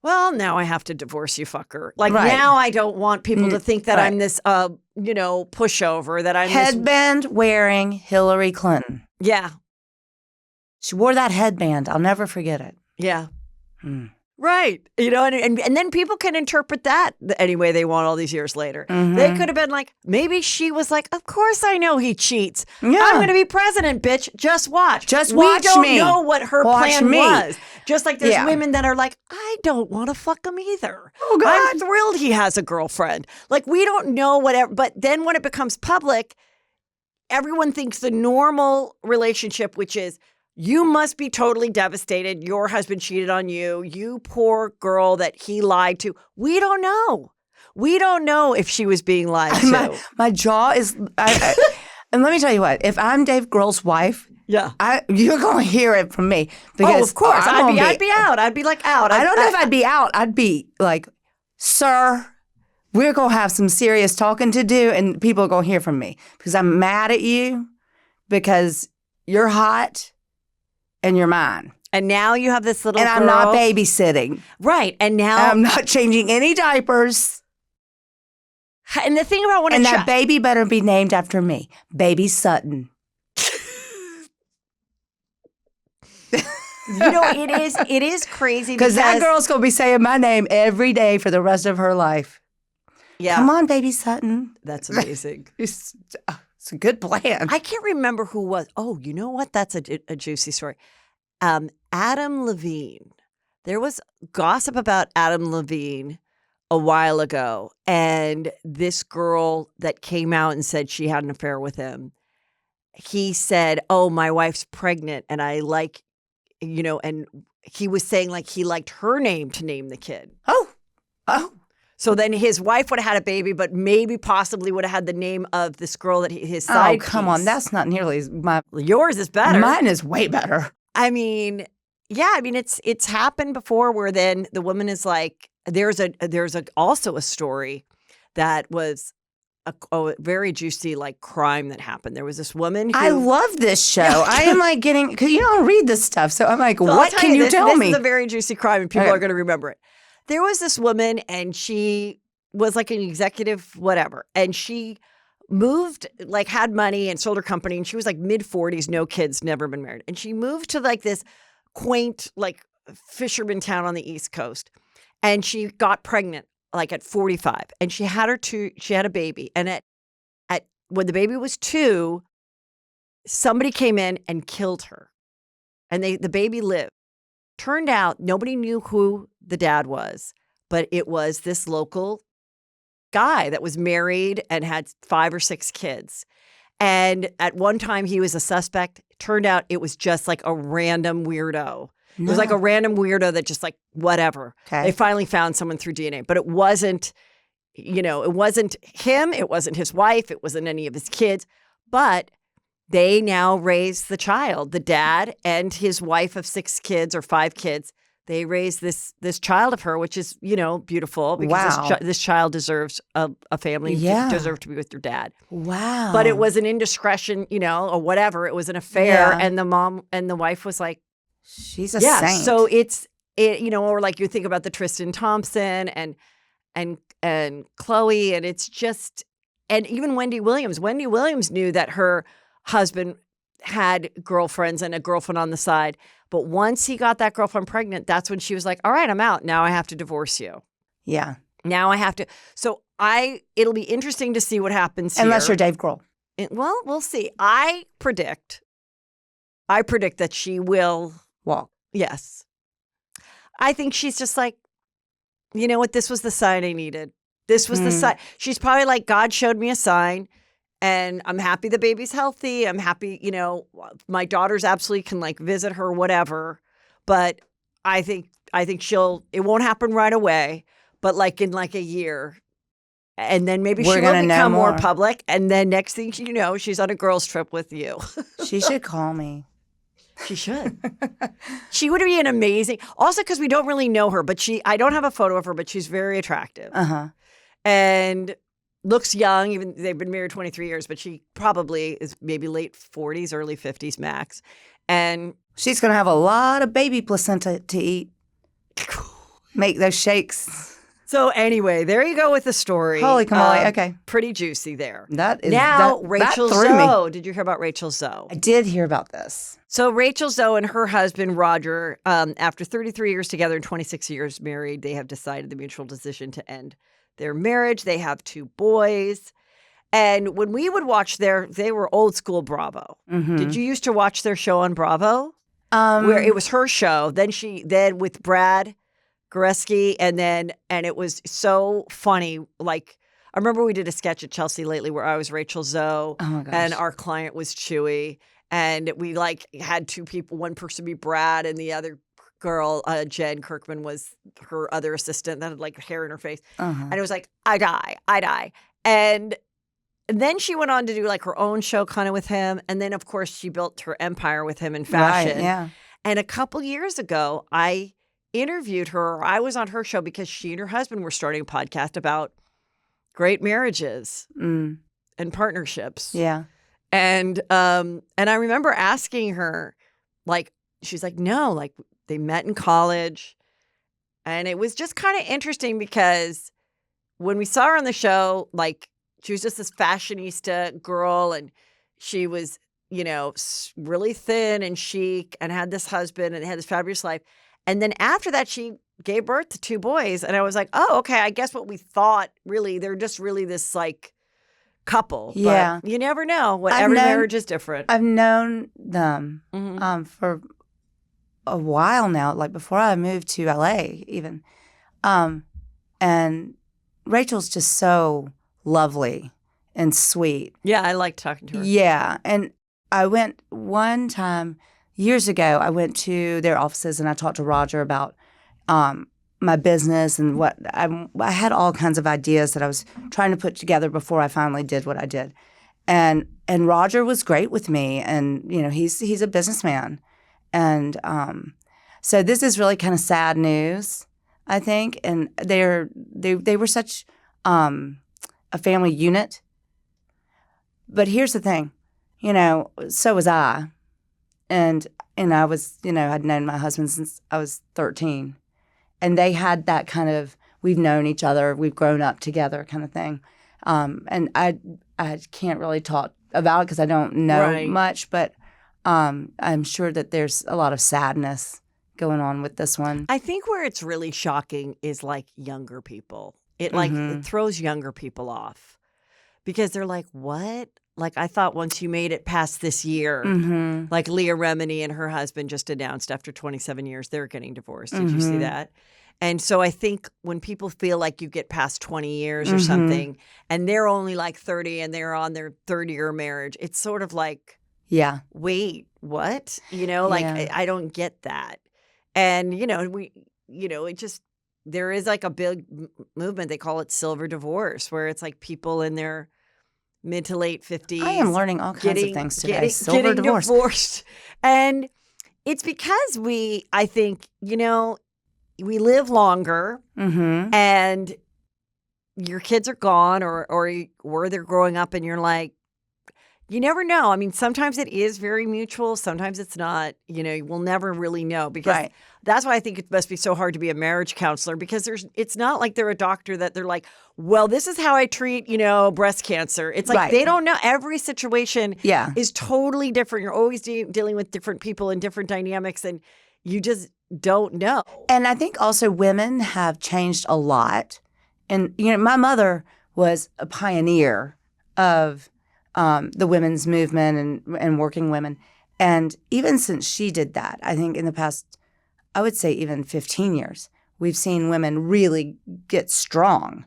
well, now I have to divorce you, fucker. Like now I don't want people to think that I'm this, pushover, that I'm Headband wearing Hillary Clinton. Yeah. She wore that headband. I'll never forget it. Yeah. Right. And then people can interpret that any way they want all these years later. Mm-hmm. They could have been like, maybe she was like, of course I know he cheats. Yeah. I'm going to be president, bitch. Just watch. Just watch me. We don't know what her plan was. Just like there's Yeah. women that are like, I don't want to fuck him either. Oh, God. I'm thrilled he has a girlfriend. Like, we don't know whatever. But then when it becomes public, everyone thinks the normal relationship, which is, you must be totally devastated. Your husband cheated on you. You poor girl that he lied to. We don't know. We don't know if she was being lied to. My jaw is. And let me tell you what. If I'm Dave Grohl's wife, Yeah. You're going to hear it from me. Because Of course. I'm I'd be out. I'd be like out. I don't know if I'd be out. I'd be like, sir, we're going to have some serious talking to do, and people are going to hear from me because I'm mad at you because you're hot and you're mine. And now you have this little And girl. I'm not babysitting. Right. And now. I'm not changing any diapers. And the thing about when And a that baby better be named after me. Baby Sutton. it is crazy Because that girl's going to be saying my name every day for the rest of her life. Yeah. Come on, Baby Sutton. That's amazing. It's a good plan. I can't remember who was. Oh, you know what? That's a juicy story. Adam Levine. There was gossip about Adam Levine a while ago, and this girl that came out and said she had an affair with him. He said, "Oh, my wife's pregnant, and I like, and he was saying like he liked her name to name the kid. Oh. So then his wife would have had a baby, but maybe possibly would have had the name of this girl that his side. Oh, come on. That's not nearly as Yours is better. Mine is way better. I mean, yeah. I mean, it's happened before where then the woman is like, there's also a story that was a very juicy like crime that happened. There was this woman who, I love this show. I am like getting, because you don't read this stuff. So I'm like, So I'll what tell can you tell this me? This is a very juicy crime and people Okay. are going to remember it. There was this woman and she was like an executive whatever. And she moved, like had money and sold her company. And she was like mid-40s, no kids, never been married. And she moved to like this quaint, like fisherman town on the East Coast. And she got pregnant like at 45. And she had a baby. And at when the baby was 2, somebody came in and killed her. And the baby lived. Turned out nobody knew who the dad was, but it was this local guy that was married and had 5 or 6 kids. And at one time he was a suspect. Turned out it was just like a random weirdo. It was like a random weirdo that just like whatever. Okay. They finally found someone through DNA, but it wasn't, it wasn't him. It wasn't his wife. It wasn't any of his kids. But they now raise the child. The dad and his wife of 6 kids or 5 kids. They raise this child of her, which is beautiful because Wow. this child deserves a family. Yeah. Deserve to be with their dad. Wow. But it was an indiscretion, or whatever. It was an affair, Yeah. and the mom and the wife was like, she's a yeah. saint. So or like you think about the Tristan Thompson and Chloe, and it's just, and even Wendy Williams. Wendy Williams knew that her husband had girlfriends and a girlfriend on the side. But once he got that girlfriend pregnant, that's when she was like, all right, I'm out. Now I have to divorce you. Yeah. Now I have to. So it'll be interesting to see what happens here. Unless you're Dave Grohl. Well, we'll see. I predict that she will Walk. Yes. I think she's just like, you know what? This was the sign I needed. This was the sign. She's probably like, God showed me a sign, and I'm happy the baby's healthy. I'm happy, my daughters absolutely can like visit her, whatever. But I think it won't happen right away, but like in like a year. And then maybe We're she will gonna know become more more. public. And then next thing you know, she's on a girls' trip with you. She should call me. She should. She would be an amazing. Also, because we don't really know her, but I don't have a photo of her, but she's very attractive and looks young. Even they've been married 23 years, but she probably is maybe late 40s, early 50s max. And She's going to have a lot of baby placenta to eat. Make those shakes. so anyway, there you go with the story. Holy camole. Okay. Pretty juicy there. That is Now, that Rachel threw me. Zoe. Did you hear about Rachel Zoe? I did hear about this. So Rachel Zoe and her husband, Roger, after 33 years together and 26 years married, they have decided the mutual decision to end their marriage. They have 2 boys. And when we would watch they were old school Bravo. Mm-hmm. Did you used to watch their show on Bravo? Where it was her show. Then with Brad Goreski, and it was so funny. Like, I remember we did a sketch at Chelsea lately where I was Rachel Zoe, Oh my gosh. and our client was Chewy, and we like had 2 people, one person be Brad, and the other girl, Jen Kirkman, was her other assistant that had like hair in her face, and it was like, I die, and then she went on to do like her own show kind of with him, and then of course she built her empire with him in fashion. Right, yeah. And a couple years ago, I interviewed her, or I was on her show because she and her husband were starting a podcast about great marriages and partnerships. Yeah. And I remember asking her, like, she's like, no, like they met in college. And it was just kind of interesting because when we saw her on the show, like she was just this fashionista girl, and she was, really thin and chic and had this husband and had this fabulous life. And then after that, she gave birth to 2 boys. And I was like, oh, okay, I guess what we thought, really, they're just really this like couple. Yeah. But you never know. Every marriage is different. I've known them for a while now, like before I moved to LA even. And Rachel's just so lovely and sweet. Yeah, I like talking to her. Yeah. And I went one time years ago, I went to their offices and I talked to Roger about my business and what I had all kinds of ideas that I was trying to put together before I finally did what I did. And Roger was great with me, and he's a businessman. And so this is really kind of sad news, I think. And they were such a family unit. But here's the thing, so was I. And I was, I'd known my husband since I was 13. And they had that kind of, we've known each other, we've grown up together kind of thing. And I can't really talk about it because I don't know much, but I'm sure that there's a lot of sadness going on with this one. I think where it's really shocking is like younger people. It throws younger people off because they're like, what? Like, I thought once you made it past this year, like Leah Remini and her husband just announced after 27 years they're getting divorced. Did you see that? And so I think when people feel like you get past 20 years or something and they're only like 30 and they're on their 30-year marriage, it's sort of like, wait, what? I don't get that. And, there is like a big movement. They call it silver divorce, where it's like people in their mid to late 50s. I am learning all kinds of things today. Silver divorce. Divorced. And it's because I think, we live longer and your kids are gone or they're growing up and you're like, you never know. I mean, sometimes it is very mutual. Sometimes it's not. We'll never really know because that's why I think it must be so hard to be a marriage counselor because it's not like they're a doctor that they're like, well, this is how I treat, breast cancer. It's like they don't know. Every situation is totally different. You're always dealing with different people and different dynamics and you just don't know. And I think also women have changed a lot. And, my mother was a pioneer of the women's movement and working women. And even since she did that, I think in the past, I would say even 15 years, we've seen women really get strong.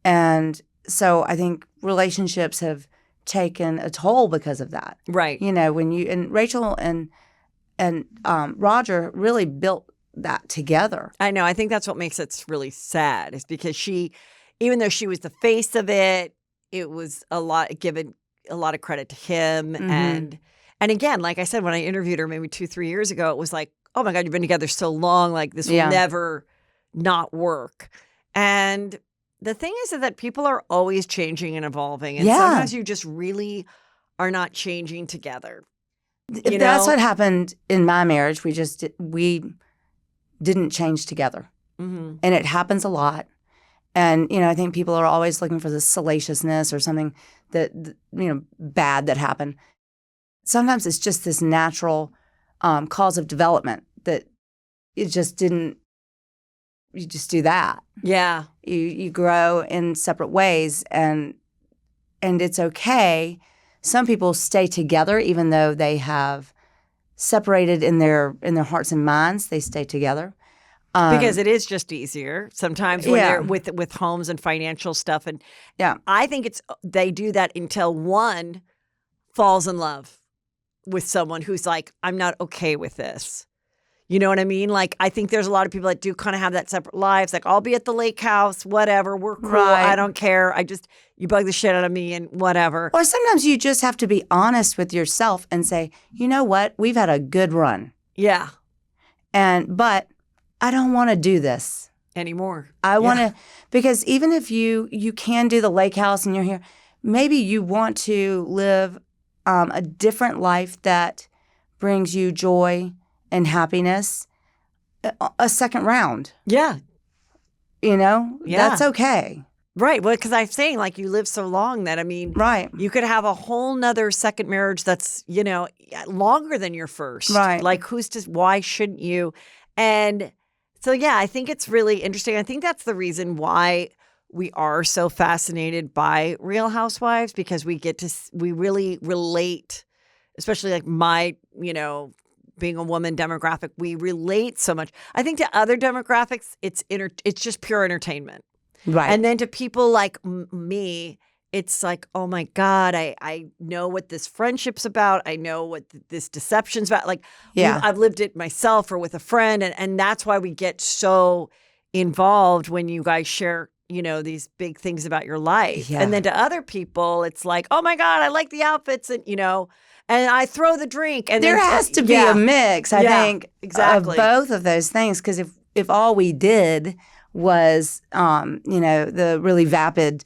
And so I think relationships have taken a toll because of that. Right. And Rachel and Roger really built that together. I know. I think that's what makes it really sad is because even though she was the face of it, it was given a lot of credit to him. And again, like I said, when I interviewed her maybe 2-3 years ago, it was like, oh my God, you've been together so long. Like this will never not work. And the thing is that people are always changing and evolving. And sometimes you just really are not changing together. That's what happened in my marriage. We didn't change together. And it happens a lot. And, I think people are always looking for this salaciousness or something that, bad that happened. Sometimes it's just this natural cause of development that it just didn't, you just do that. Yeah. You grow in separate ways and it's okay. Some people stay together even though they have separated in their hearts and minds. They stay together. Because it is just easier sometimes when they're with homes and financial stuff. And I think they do that until one falls in love with someone who's like, I'm not okay with this. You know what I mean? Like, I think there's a lot of people that do kind of have that separate lives. Like, I'll be at the lake house, whatever. We're cool. I don't care. You bug the shit out of me and whatever. Or sometimes you just have to be honest with yourself and say, you know what? We've had a good run. Yeah. But I don't want to do this anymore. I want to, because even if you can do the lake house and you're here, maybe you want to live a different life that brings you joy and happiness, a second round. Yeah. That's okay. Right. Well, because I'm saying like you live so long that, you could have a whole nother second marriage that's, longer than your first. Right. Like why shouldn't you? And so, I think it's really interesting. I think that's the reason why we are so fascinated by Real Housewives because we really relate, especially like my, being a woman demographic, we relate so much. I think to other demographics, it's just pure entertainment. Right. And then to people like me, it's like, oh my God, I know what this friendship's about. I know what this deception's about. Like, I've lived it myself or with a friend. And that's why we get so involved when you guys share, these big things about your life. Yeah. And then to other people, it's like, oh my God, I like the outfits and, and I throw the drink. And there has to be a mix, I think, exactly. of both of those things. Because if all we did was, the really vapid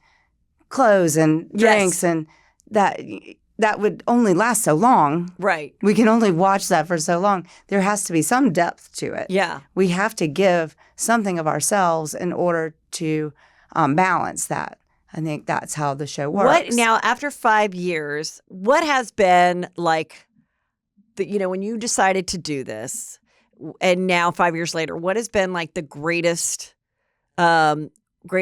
clothes and drinks and that would only last so long. Right. We can only watch that for so long. There has to be some depth to it. Yeah. We have to give something of ourselves in order to balance that. I think that's how the show works. Now, after 5 years, what has been like, when you decided to do this, and now 5 years later, what has been like the greatest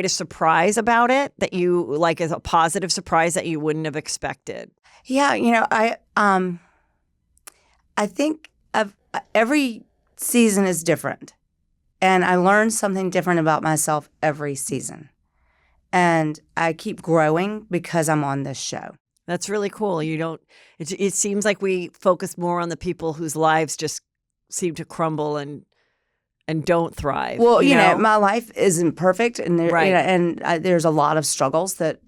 surprise about it that you like as a positive surprise that you wouldn't have expected? Yeah, I think every season is different, and I learn something different about myself every season, and I keep growing because I'm on this show. That's really cool. It seems like we focus more on the people whose lives just seem to crumble and don't thrive. Well, my life isn't perfect, and Right. there's a lot of struggles that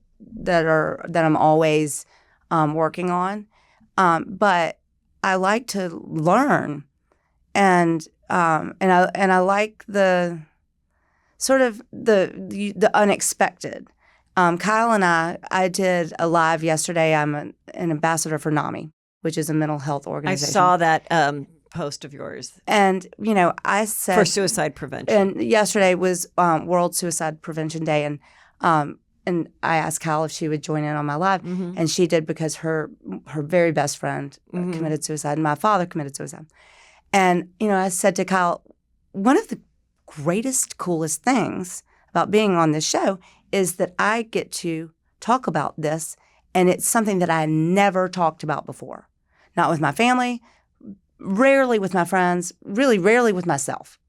I'm always working on. But I like to learn, and I like the sort of the unexpected. Kyle and I did a live yesterday. I'm an ambassador for NAMI, which is a mental health I organization. saw that post of yours And, I said... for suicide prevention. And yesterday was World Suicide Prevention Day. And I asked Kyle if she would join in on my live. Mm-hmm. And she did because her very best friend Mm-hmm. committed suicide. And my father committed suicide. And, I said to Kyle, one of the greatest, coolest things about being on this show is that I get to talk about this. And it's something that I never talked about before. Not with my family, rarely with my friends, really rarely with myself.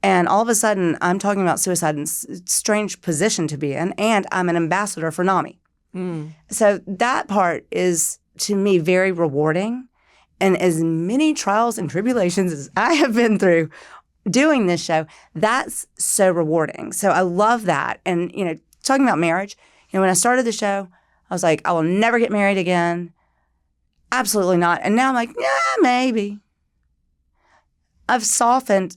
And all of a sudden, I'm talking about suicide in a strange position to be in, and I'm an ambassador for NAMI. Mm. So that part is, to me, very rewarding. And as many trials and tribulations as I have been through doing this show, that's so rewarding. So I love that. And, talking about marriage, when I started the show, I was like, I will never get married again. Absolutely not. And now I'm like, yeah, maybe. I've softened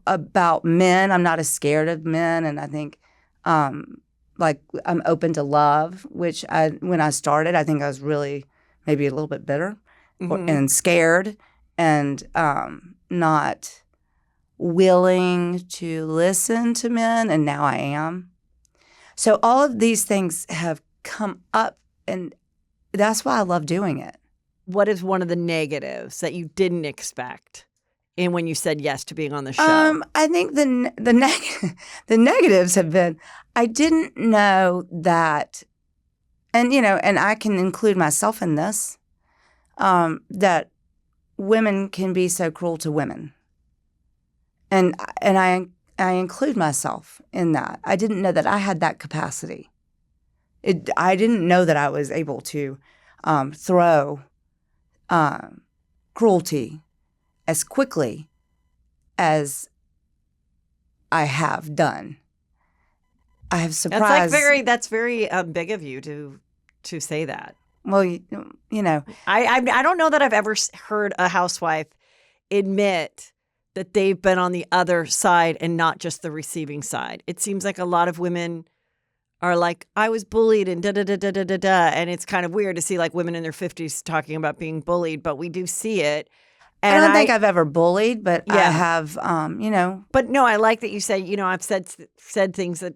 about men. I'm not as scared of men. And I think, I'm open to love, which when I started, I think I was really maybe a little bit bitter and scared and not willing to listen to men. And now I am. So all of these things have come up, and that's why I love doing it. What is one of the negatives that you didn't expect in when you said yes to being on the show? I think the negatives have been, I didn't know that, and and I can include myself in this, that women can be so cruel to women, and I include myself in that. I didn't know that I had that capacity. I didn't know that I was able to throw cruelty as quickly as I have done. I have surprised. That's very big of you to say that. Well, I don't know that I've ever heard a housewife admit that they've been on the other side and not just the receiving side. It seems like a lot of women are like, I was bullied and da-da-da-da-da-da. And it's kind of weird to see like women in their 50s talking about being bullied, but we do see it. And I don't think I've ever bullied, but Yeah. I have, But no, I like that you say, I've said things that,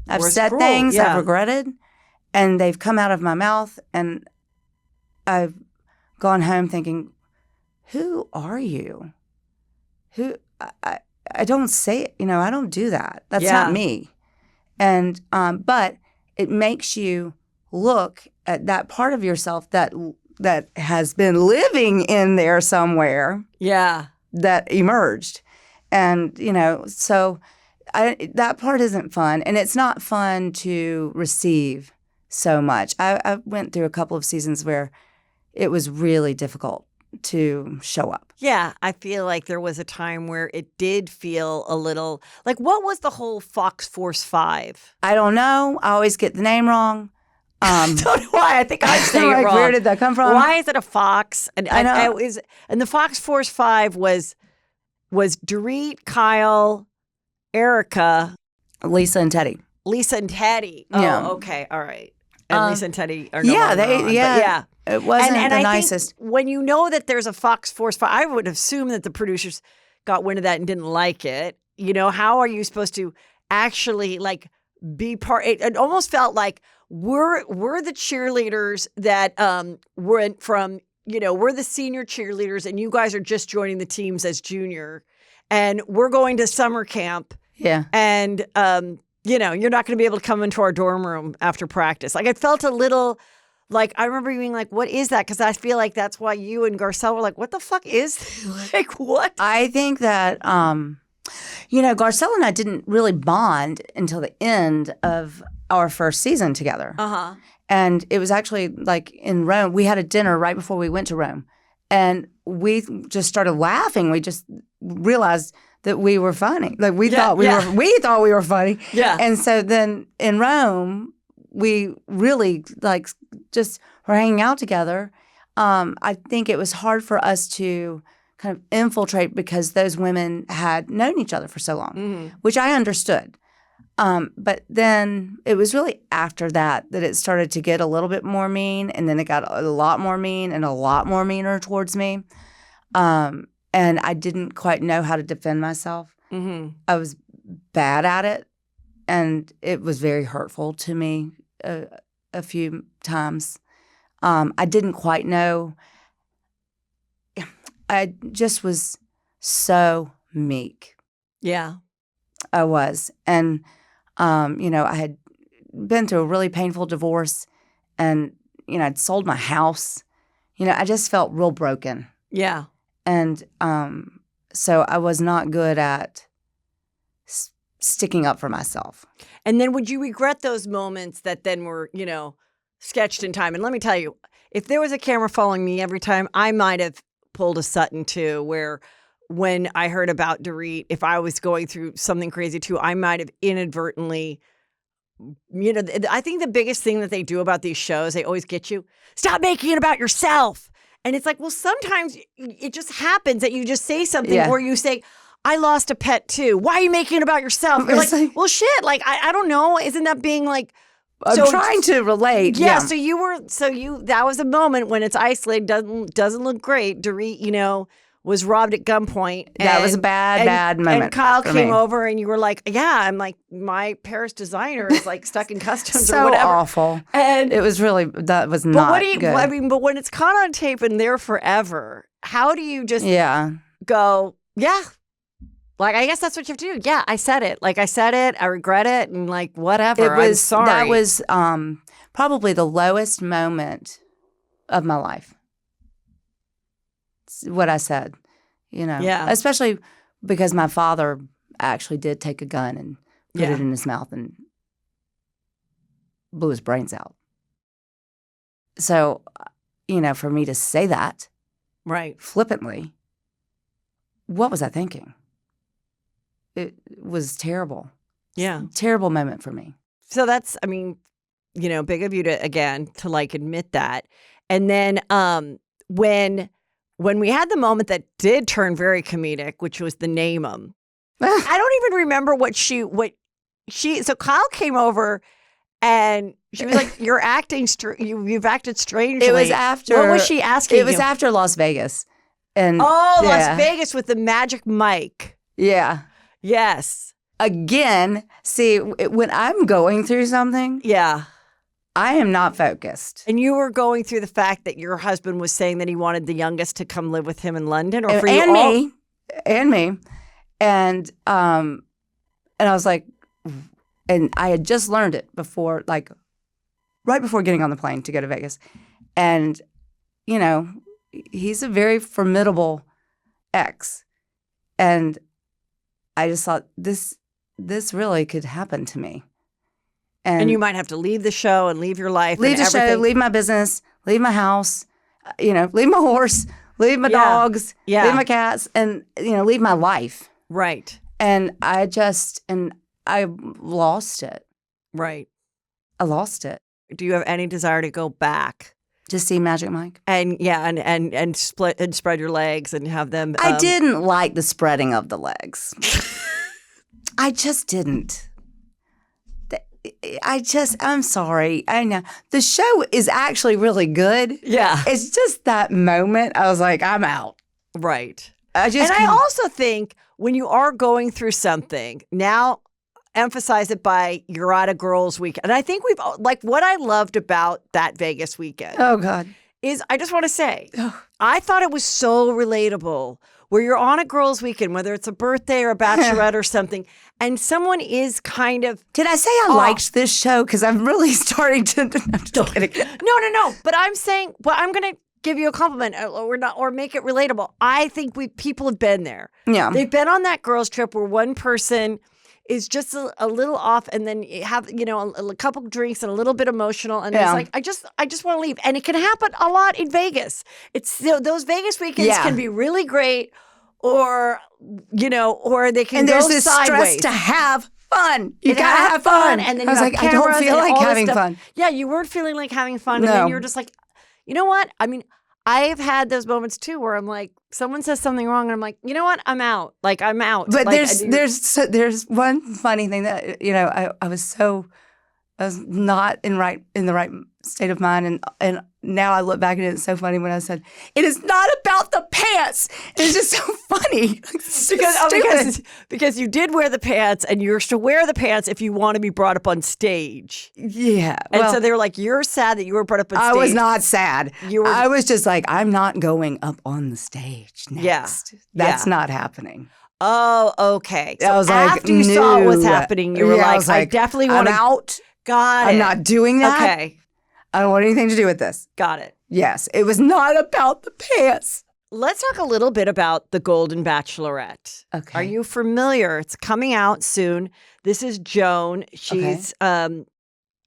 I've were said cruel. things Yeah. I've regretted, and they've come out of my mouth, and I've gone home thinking, who are you? I don't say it, I don't do that. That's Yeah. not me. And but it makes you look at that part of yourself that has been living in there somewhere Yeah. that emerged. And, so that part isn't fun. And it's not fun to receive so much. I went through a couple of seasons where it was really difficult to show up. Yeah, I feel like there was a time where it did feel a little like, what was the whole Fox Force 5? I don't know. I always get the name wrong. I don't know why. I think I'm saying it wrong. Where did that come from? Why is it a Fox? And I know. And the Fox Force 5 was Dorit, Kyle, Erica, Lisa and Teddy. Lisa and Teddy. Oh, Yeah. okay, all right. And Lisa and Teddy are no yeah, longer they on, but yeah. yeah. It wasn't And the I nicest. think when you know that there's a Fox Force 5, I would assume that the producers got wind of that and didn't like it. How are you supposed to actually like be part? It almost felt like we're the cheerleaders that went from we're the senior cheerleaders and you guys are just joining the teams as junior and we're going to summer camp. Yeah. And, you're not going to be able to come into our dorm room after practice. Like, I felt a little, like, I remember being like, what is that? Because I feel like that's why you and Garcelle were like, what the fuck is this? Like, what? I think that, Garcelle and I didn't really bond until the end of our first season together. Uh-huh. And it was actually like in Rome. We had a dinner right before we went to Rome. And we just started laughing. We just realized that we were funny. Like we thought we were funny. Yeah. And so then in Rome, we really like just were hanging out together. I think it was hard for us to kind of infiltrate because those women had known each other for so long, which I understood. But then it was really after that it started to get a little bit more mean, and then it got a lot more mean and a lot more meaner towards me. And I didn't quite know how to defend myself. Mm-hmm. I was bad at it, and it was very hurtful to me a few times. I didn't quite know. I just was so meek. Yeah. I was. And, I had been through a really painful divorce and, I'd sold my house. I just felt real broken. Yeah. And so I was not good at sticking up for myself. And then would you regret those moments that then were, sketched in time? And let me tell you, if there was a camera following me every time, I might have pulled a Sutton too, where when I heard about Dorit, if I was going through something crazy too, I might have inadvertently, I think the biggest thing that they do about these shows, they always get you, stop making it about yourself. And it's like, well, sometimes it just happens that you just say something or you say, I lost a pet too. Why are you making it about yourself? You're like, well, shit. Like, I don't know. Isn't that being like, I'm trying to relate. Yeah. So that was a moment when it's isolated, doesn't look great. Dorit, was robbed at gunpoint. That was a bad moment. And Kyle came over and you were like, yeah, I'm like, my Paris designer is like stuck in customs so or whatever. Awful. And it was really, that was not good. I mean, but when it's caught on tape and there forever, how do you just go, yeah. Like, I guess that's what you have to do. Yeah, I said it. Like, I said it. I regret it. And like, whatever. I'm sorry. That was probably the lowest moment of my life. What I said, Yeah. Especially because my father actually did take a gun and put it in his mouth and blew his brains out. So, for me to say that right flippantly, what was I thinking? It was terrible. Yeah. Terrible moment for me. So that's, big of you to like admit that. And then when we had the moment that did turn very comedic, which was the name 'em. I don't even remember so Kyle came over and she was like, you're acting, you've acted strangely. It was after. What was she asking? It was after Las Vegas. And Las Vegas with the magic mic. Yeah. Yes. Again, see, when I'm going through something. Yeah. I am not focused. And you were going through the fact that your husband was saying that he wanted the youngest to come live with him in London, or for and you all? me, and me, and I was like, and I had just learned it before, like, right before getting on the plane to go to Vegas, and he's a very formidable ex, and I just thought this really could happen to me. And you might have to leave the show and leave your life. Leave the show, leave my business, leave my house, leave my horse, leave my dogs, leave my cats, and, leave my life. Right. And I lost it. Right. I lost it. Do you have any desire to go back? To see Magic Mike? And split and spread your legs and have them. I didn't like the spreading of the legs. I just didn't. I'm sorry. I know. The show is actually really good. Yeah. It's just that moment, I was like, I'm out. Right. I also think when you are going through something, now emphasize it by you're at a girls' weekend. And I think what I loved about that Vegas weekend. Oh, God. is I just want to say, I thought it was so relatable where you're on a girls' weekend, whether it's a birthday or a bachelorette or something, and someone is kind of. Did I say I liked this show? Because I'm really starting to. I'm just kidding. No. But I'm saying, I'm going to give you a compliment or make it relatable. I think people have been there. Yeah. They've been on that girls' trip where one person is just a little off, and then you have, a couple drinks and a little bit emotional, and it's like, I just want to leave. And it can happen a lot in Vegas. It's those Vegas weekends can be really great, or they can and go there's this sideways. Stress to have fun. You gotta have fun. And then I was like, I don't feel like having fun. Yeah, you weren't feeling like having fun, and then you were just like, you know what? I mean, I've had those moments too where I'm like, someone says something wrong and I'm like, you know what? I'm out. Like, I'm out. But like, there's one funny thing that, I was not in the right state of mind. And now I look back at it, it's so funny when I said, it is not about the pants. It's just so funny. Because you did wear the pants, and you're to wear the pants if you want to be brought up on stage. Yeah. And so they were like, you're sad that you were brought up on stage. I was not sad. I was just like, I'm not going up on the stage next. Yeah. That's not happening. Oh, okay. So I was after you saw what was happening, you were like, I definitely want to. I'm out. Got it. I'm not doing that. Okay. I don't want anything to do with this. Got it. Yes. It was not about the pants. Let's talk a little bit about the Golden Bachelorette. Okay. Are you familiar? It's coming out soon. This is Joan. She's, I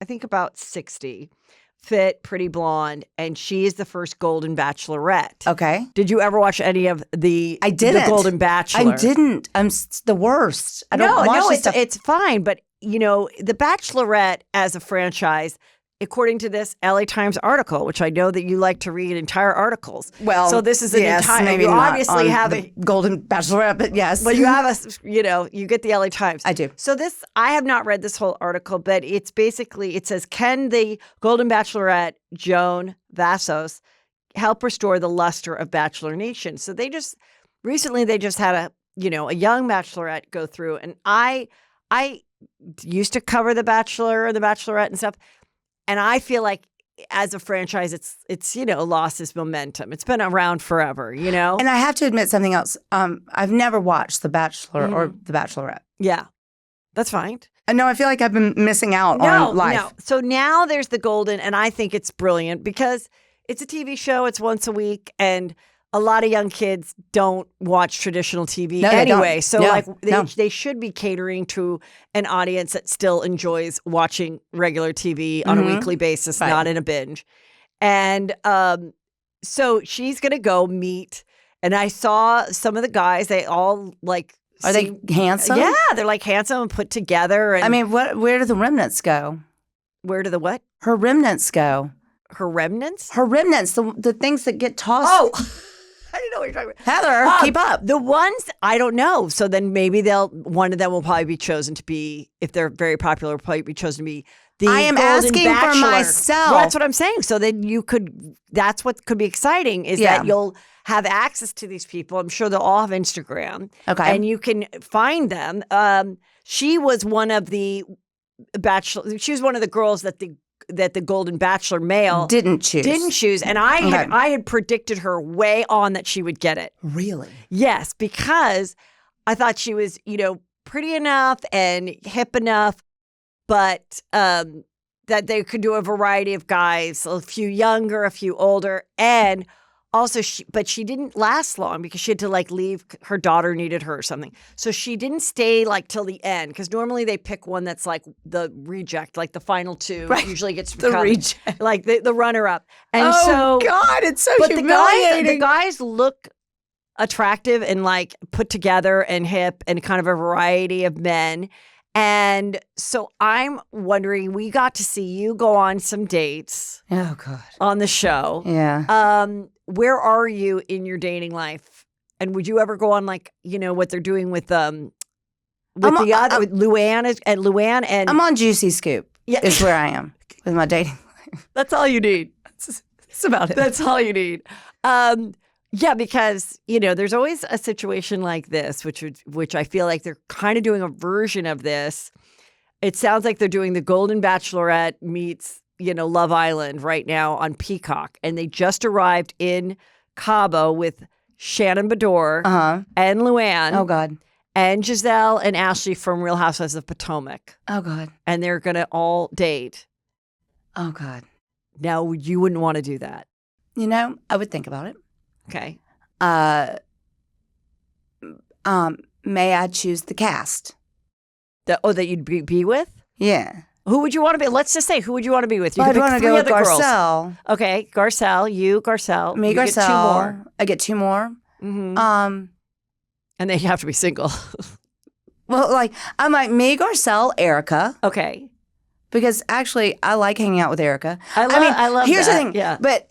think about 60, fit, pretty blonde, and she is the first Golden Bachelorette. Okay. Did you ever watch any of the Golden Bachelor? I didn't. I'm the worst. I don't watch this stuff. It's fine, but the Bachelorette as a franchise, according to this LA Times article, which I know that you like to read entire articles. Well, so this is an entire. Maybe you not obviously on have the Golden Bachelorette, but yes. But you have you get the LA Times. I do. So I have not read this whole article, but it's basically, it says, can the Golden Bachelorette, Joan Vassos, help restore the luster of Bachelor Nation? So recently they just had a young Bachelorette go through, and I used to cover The Bachelor and The Bachelorette and stuff. And I feel like as a franchise, it's lost its momentum. It's been around forever, And I have to admit something else. I've never watched The Bachelor or The Bachelorette. Yeah, that's fine. No, I feel like I've been missing out on life. No. So now there's the Golden, and I think it's brilliant because it's a TV show. It's once a week, and a lot of young kids don't watch traditional TV anyway. So they should be catering to an audience that still enjoys watching regular TV on a weekly basis, not in a binge. And so she's going to go meet, and I saw some of the guys, they all Are they handsome? Yeah, they're handsome and put together. And I mean, where do the remnants go? Where do the what? Her remnants go. Her remnants? Her remnants, the things that get tossed. Oh, I didn't know what you're talking about. Heather, keep up. The ones, I don't know. So then maybe one of them will probably be chosen to be, if they're very popular, will probably be chosen to be the I am Golden asking Bachelor. for myself. Well, that's what I'm saying. So then that's what could be exciting is that you'll have access to these people. I'm sure they'll all have Instagram. Okay. And you can find them. She was one of the she was one of the girls that the Golden Bachelor male didn't choose. And I had predicted her way on that she would get it. Really? Yes, because I thought she was, pretty enough and hip enough, but that they could do a variety of guys, a few younger, a few older, and also but she didn't last long because she had to leave. Her daughter needed her or something, so she didn't stay till the end. Because normally they pick one that's the reject, the final two. Right. Usually gets to the become, reject, the runner up. And God, it's so humiliating. The guys look attractive and put together and hip and kind of a variety of men. And so I'm wondering, we got to see you go on some dates. Oh, God. On the show. Yeah. Where are you in your dating life? And would you ever go on what they're doing with Luann and I'm on Juicy Scoop. Yeah. Is where I am with my dating life. That's all you need. That's about it. That's all you need. Yeah, because, there's always a situation like this, which I feel like they're kind of doing a version of this. It sounds like they're doing the Golden Bachelorette meets Love Island right now on Peacock, and they just arrived in Cabo with Shannon Bedore and Luann. Oh, God. And Giselle and Ashley from Real Housewives of Potomac. Oh, God. And they're going to all date. Oh, God. Now, you wouldn't want to do that. I would think about it. Okay. May I choose the cast? That you'd be with? Yeah. Who would you want to be? Let's just say, who would you want to be with? You I'd could pick want to three go with other girls. Garcelle. Okay, Garcelle, you, Garcelle. Me, you Garcelle. Get 2 more. I get 2 more. Mm-hmm. And they have to be single. Well, I'm like me, Garcelle, Erica. Okay. Because actually, I like hanging out with Erica. I love here's that. the thing. Yeah. But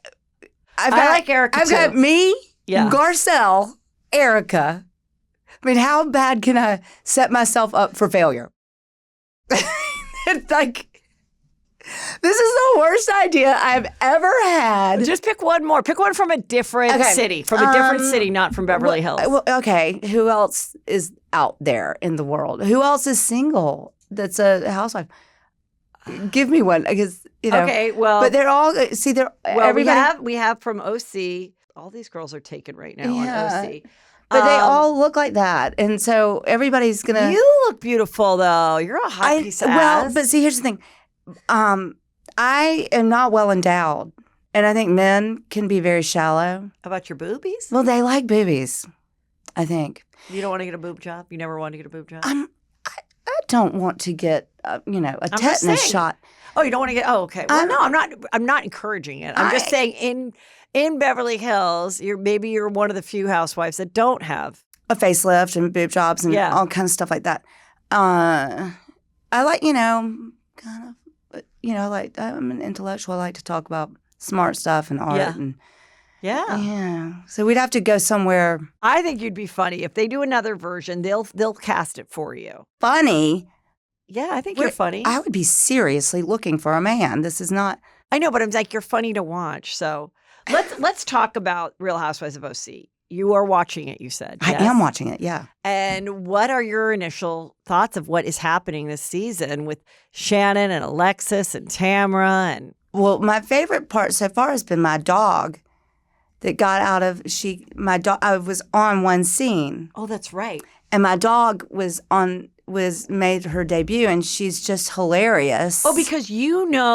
I like Erica, I've too. got me, Yeah. Garcelle, Erica. I mean, how bad can I set myself up for failure? It's like, this is the worst idea I've ever had. Just pick one more. Pick one from a different city. From a different city, not from Beverly Hills. Well, okay, who else is out there in the world? Who else is single that's a housewife? Give me one, because Okay, well, but they're all everybody. we have from OC. All these girls are taken right now on OC. But they all look like that, and so everybody's gonna. You look beautiful, though. You're a hot piece of ass. But see, here's the thing. I am not well endowed, and I think men can be very shallow. How about your boobies? Well, they like boobies, I think. You don't want to get a boob job? You never want to get a boob job? I don't want to get a tetanus shot. Oh, you don't want to get? Oh, okay. Well, no, I'm not encouraging it. I'm just saying in Beverly Hills, you're one of the few housewives that don't have a facelift and boob jobs and all kinds of stuff like that. I like, kind of, I'm an intellectual. I like to talk about smart stuff and art and yeah. So we'd have to go somewhere. I think you'd be funny if they do another version. They'll cast it for you. Funny. Yeah, I think you're funny. I would be seriously looking for a man. This is not. I know, but I'm like, you're funny to watch. So let's talk about Real Housewives of OC. You are watching it, you said. I am watching it, yeah. And what are your initial thoughts of what is happening this season with Shannon and Alexis and Tamra? And well, my favorite part so far has been my dog that got out of I was on one scene. Oh, that's right. And my dog made her debut, and she's just hilarious. Oh, because Katie.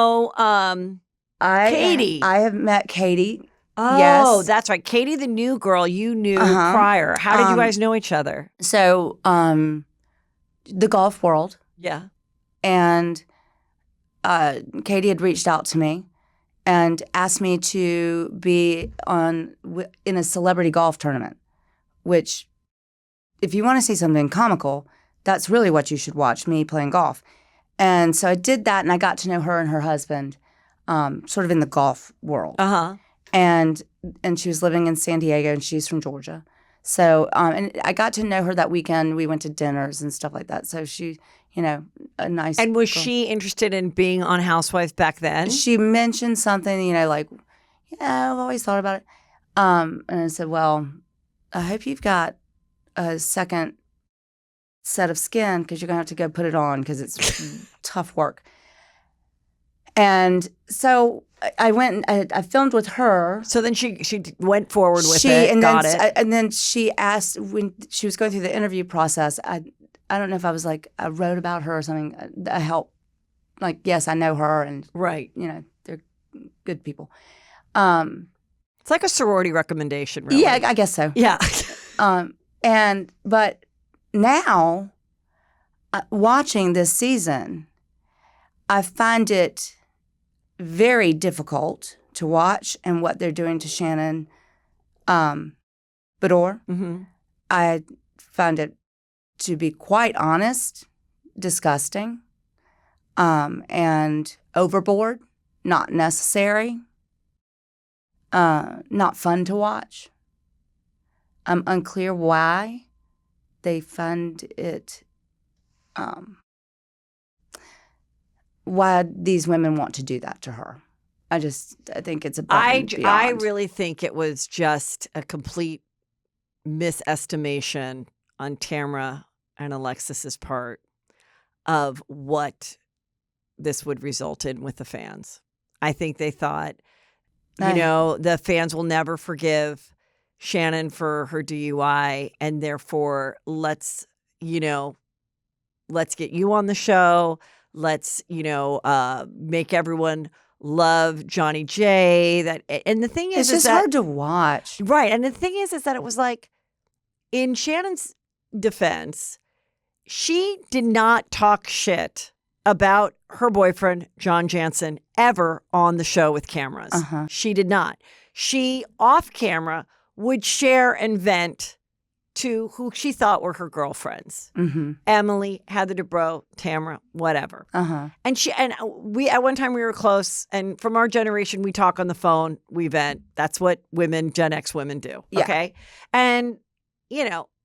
I have met Katie. Oh, yes. That's right. Katie, the new girl you knew prior. How did you guys know each other? So, the golf world. Yeah. And Katie had reached out to me and asked me to be in a celebrity golf tournament, which, if you want to see something comical, that's really what you should watch, me playing golf. And so I did that, and I got to know her and her husband sort of in the golf world. Uh-huh. And she was living in San Diego, and she's from Georgia. So, and I got to know her that weekend. We went to dinners and stuff like that. So she, a nice. And was girl. she interested in being on Housewives back then? She mentioned something, like, I've always thought about it. And I said, well, I hope you've got a second set of skin, because you're going to have to go put it on, because it's tough work. And so I went and I filmed with her. So then she went forward with it, and then she asked, when she was going through the interview process, I don't know if I was like, I wrote about her or something. I helped, like, yes, I know her, and right, they're good people. It's like a sorority recommendation, really. Yeah, I guess so. Yeah. But now, watching this season, I find it very difficult to watch, and what they're doing to Shannon Bedore. Mm-hmm. I find it, to be quite honest, disgusting, and overboard, not necessary, not fun to watch. I'm unclear why they fund it, why these women want to do that to her. I think it's above and beyond. I really think it was just a complete misestimation on Tamra and Alexis's part of what this would result in with the fans. I think they thought, I- the fans will never forgive Shannon for her DUI, and therefore let's get you on the show. Let's, make everyone love Johnny J. And the thing it's is just that, hard to watch. right. And the thing is that it was like, in Shannon's defense, she did not talk shit about her boyfriend, John Jansen, ever on the show with cameras. Uh-huh. She did not. She, off camera, would share and vent to who she thought were her girlfriends. Mm-hmm. Emily, Heather Dubrow, Tamara, whatever. Uh-huh. And we at one time we were close, and from our generation, we talk on the phone, we vent. That's what Gen X women do. Yeah. Okay. And,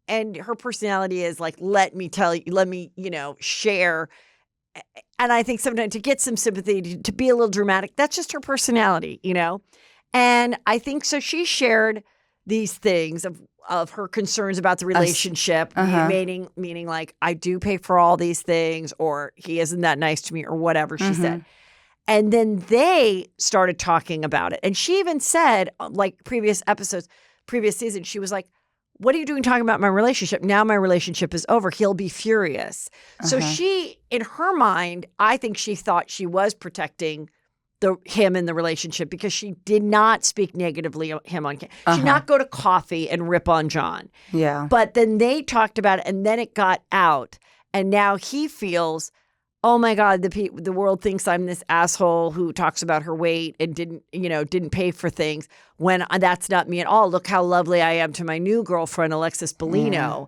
and her personality is like, let me share. And I think sometimes to get some sympathy, to be a little dramatic, that's just her personality, And I think so she shared these things of her concerns about the relationship, meaning like, I do pay for all these things, or he isn't that nice to me, or whatever she said. And then they started talking about it. And she even said, like previous season, she was like, what are you doing talking about my relationship? Now my relationship is over. He'll be furious. So she, in her mind, I think she thought she was protecting him in the relationship because she did not speak negatively of him on camera. She did not go to coffee and rip on John. Yeah. But then they talked about it, and then it got out. And now he feels, oh my God, the world thinks I'm this asshole who talks about her weight and didn't pay for things, when that's not me at all. Look how lovely I am to my new girlfriend, Alexis Bellino.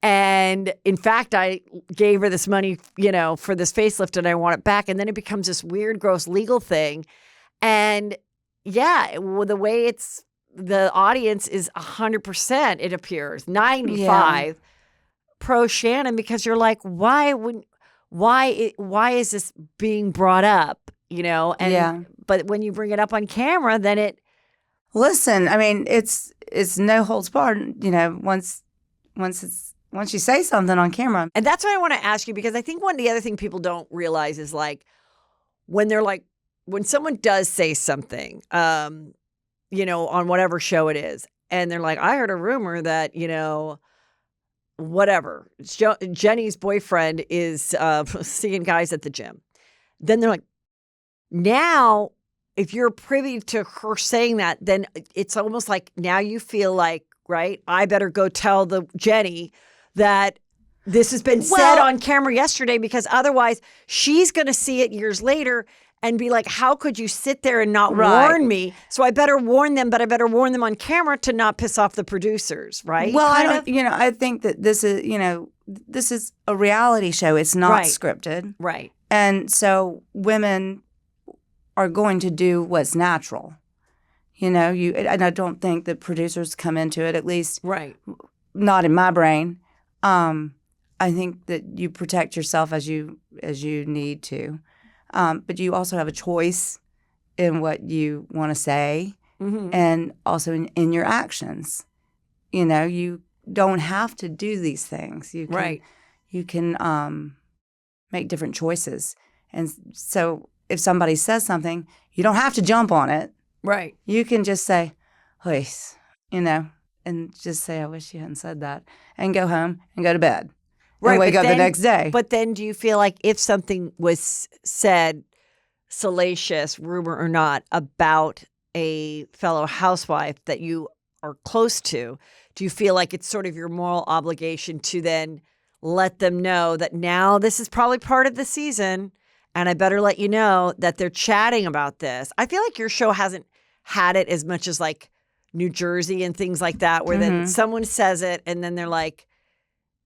And in fact, I gave her this money, for this facelift, and I want it back. And then it becomes this weird, gross legal thing. And yeah, the way the audience is 100%, it appears, 95 pro Shannon, because you're like, why is this being brought up, And but when you bring it up on camera, then it. Listen, I mean, it's no holds barred, once you say something on camera. And that's what I want to ask you, because I think the other thing people don't realize is like, when someone does say something, on whatever show it is, and they're like, I heard a rumor that, whatever, Jenny's boyfriend is seeing guys at the gym. Then they're like, now, if you're privy to her saying that, then it's almost like now you feel like, right, I better go tell the Jenny that this has been said on camera yesterday, because otherwise she's going to see it years later and be like, how could you sit there and not warn me? So I better warn them, but I better warn them on camera to not piss off the producers, right? Well, I think that this is a reality show. It's not scripted. Right. And so women are going to do what's natural. And I don't think that producers come into it, at least not in my brain. I think that you protect yourself as you need to. But you also have a choice in what you want to say, and also in your actions. You don't have to do these things. You can make different choices. And so if somebody says something, you don't have to jump on it. Right. You can just say, "Please," and just say, I wish you hadn't said that, and go home and go to bed. Right, and wake up the next day. But then do you feel like if something was said, salacious, rumor or not, about a fellow housewife that you are close to, do you feel like it's sort of your moral obligation to then let them know that now this is probably part of the season, and I better let you know that they're chatting about this? I feel like your show hasn't had it as much as like New Jersey and things like that, where then someone says it and then they're like,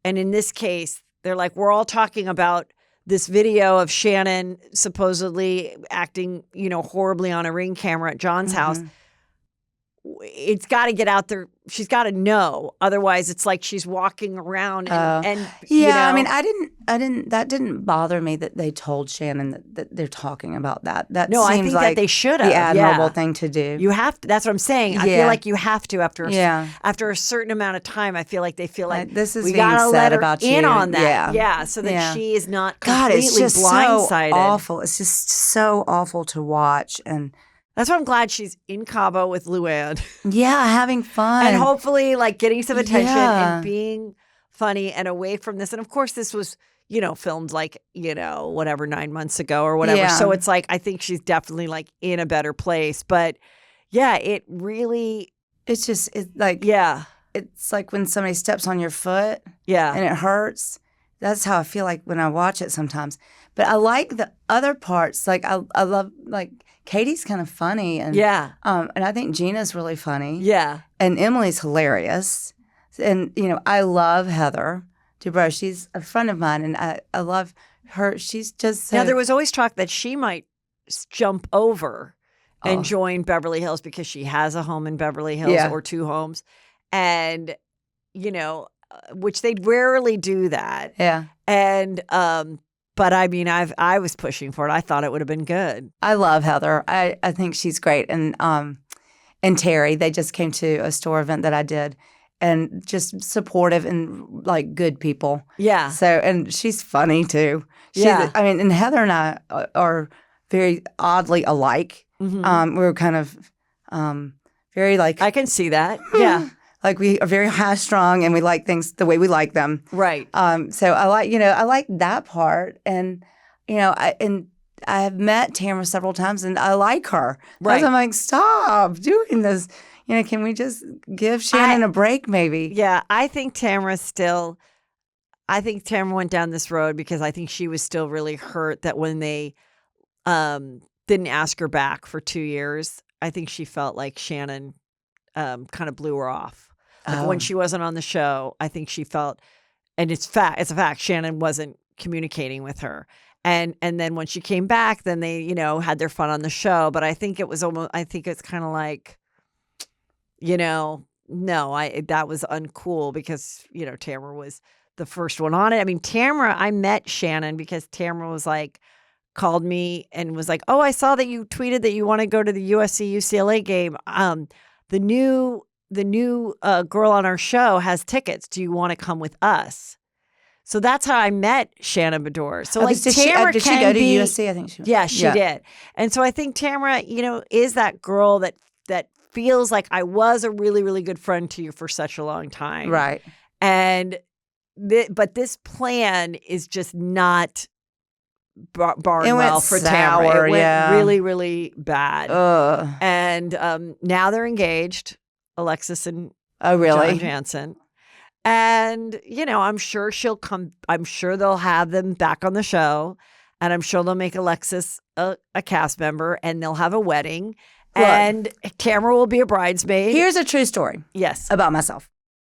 and in this case, they're like, we're all talking about this video of Shannon supposedly acting, horribly on a Ring camera at John's house. it's got to get out there. She's got to know. Otherwise, it's like she's walking around and yeah. you know, I mean, I didn't. That didn't bother me that they told Shannon that they're talking about that. That no, seems I think like that they should have. the admirable Yeah. thing to do. You have to. That's what I'm saying. I feel Yeah. like you have to after Yeah. after a certain amount of time. I feel like they feel like This is we being gotta said let her about in you. on that. Yeah. Yeah, so that Yeah. she is not God, completely it's just blindsided. so awful. It's just so awful to watch, and That's why I'm glad she's in Cabo with Luann. yeah, having fun. And hopefully like getting some attention Yeah. and being funny and away from this. And of course this was, filmed like, whatever, 9 months ago or whatever. Yeah. So it's like, I think she's definitely like in a better place. But yeah, it really, it's just it's like yeah, it's like when somebody steps on your foot yeah. and it hurts. That's how I feel like when I watch it sometimes. But I like the other parts. Like I love like Katie's kind of funny and Yeah. and I think Gina's really funny. Yeah. And Emily's hilarious. And I love Heather Dubrow. She's a friend of mine and I love her. She's just so Now, there was always talk that she might jump over and Oh. join Beverly Hills because she has a home in Beverly Hills Yeah. or 2 homes. And, which they rarely do that. Yeah. And, but I mean, I was pushing for it. I thought it would have been good. I love Heather. I think she's great. And Terry, they just came to a store event that I did and just supportive and like good people. Yeah. So, and she's funny too. Yeah. I mean, and Heather and I are very oddly alike. Mhm. We're kind of very like, I can see that. Yeah. like we are very high strung and we like things the way we like them. Right. So I like that part. And, I have met Tamara several times and I like her. Right. I'm like, stop doing this. Can we just give Shannon a break maybe? Yeah. I think Tamara went down this road because I think she was still really hurt that when they didn't ask her back for 2 years, I think she felt like Shannon kind of blew her off. Like when she wasn't on the show, I think she felt, and it's a fact, Shannon wasn't communicating with her. And then when she came back, then they, had their fun on the show. But I think it's kind of like, no, that was uncool because, Tamara was the first one on it. I mean, I met Shannon because Tamara was like, called me and was like, oh, I saw that you tweeted that you want to go to the USC UCLA game. The new girl on our show has tickets. Do you want to come with us? So that's how I met Shannon Bedore. So like Tamara did she can go to be, USC? I think she. Yeah, she did. And so I think Tamara, is that girl that feels like I was a really, really good friend to you for such a long time. Right. And but this plan is just not barring well for Tamara. It went really, really bad. And now they're engaged, Alexis and John Jansen. And, I'm sure she'll come. I'm sure they'll have them back on the show. And I'm sure they'll make Alexis a cast member and they'll have a wedding. Look, and Tamara will be a bridesmaid. Here's a true story. Yes. About myself.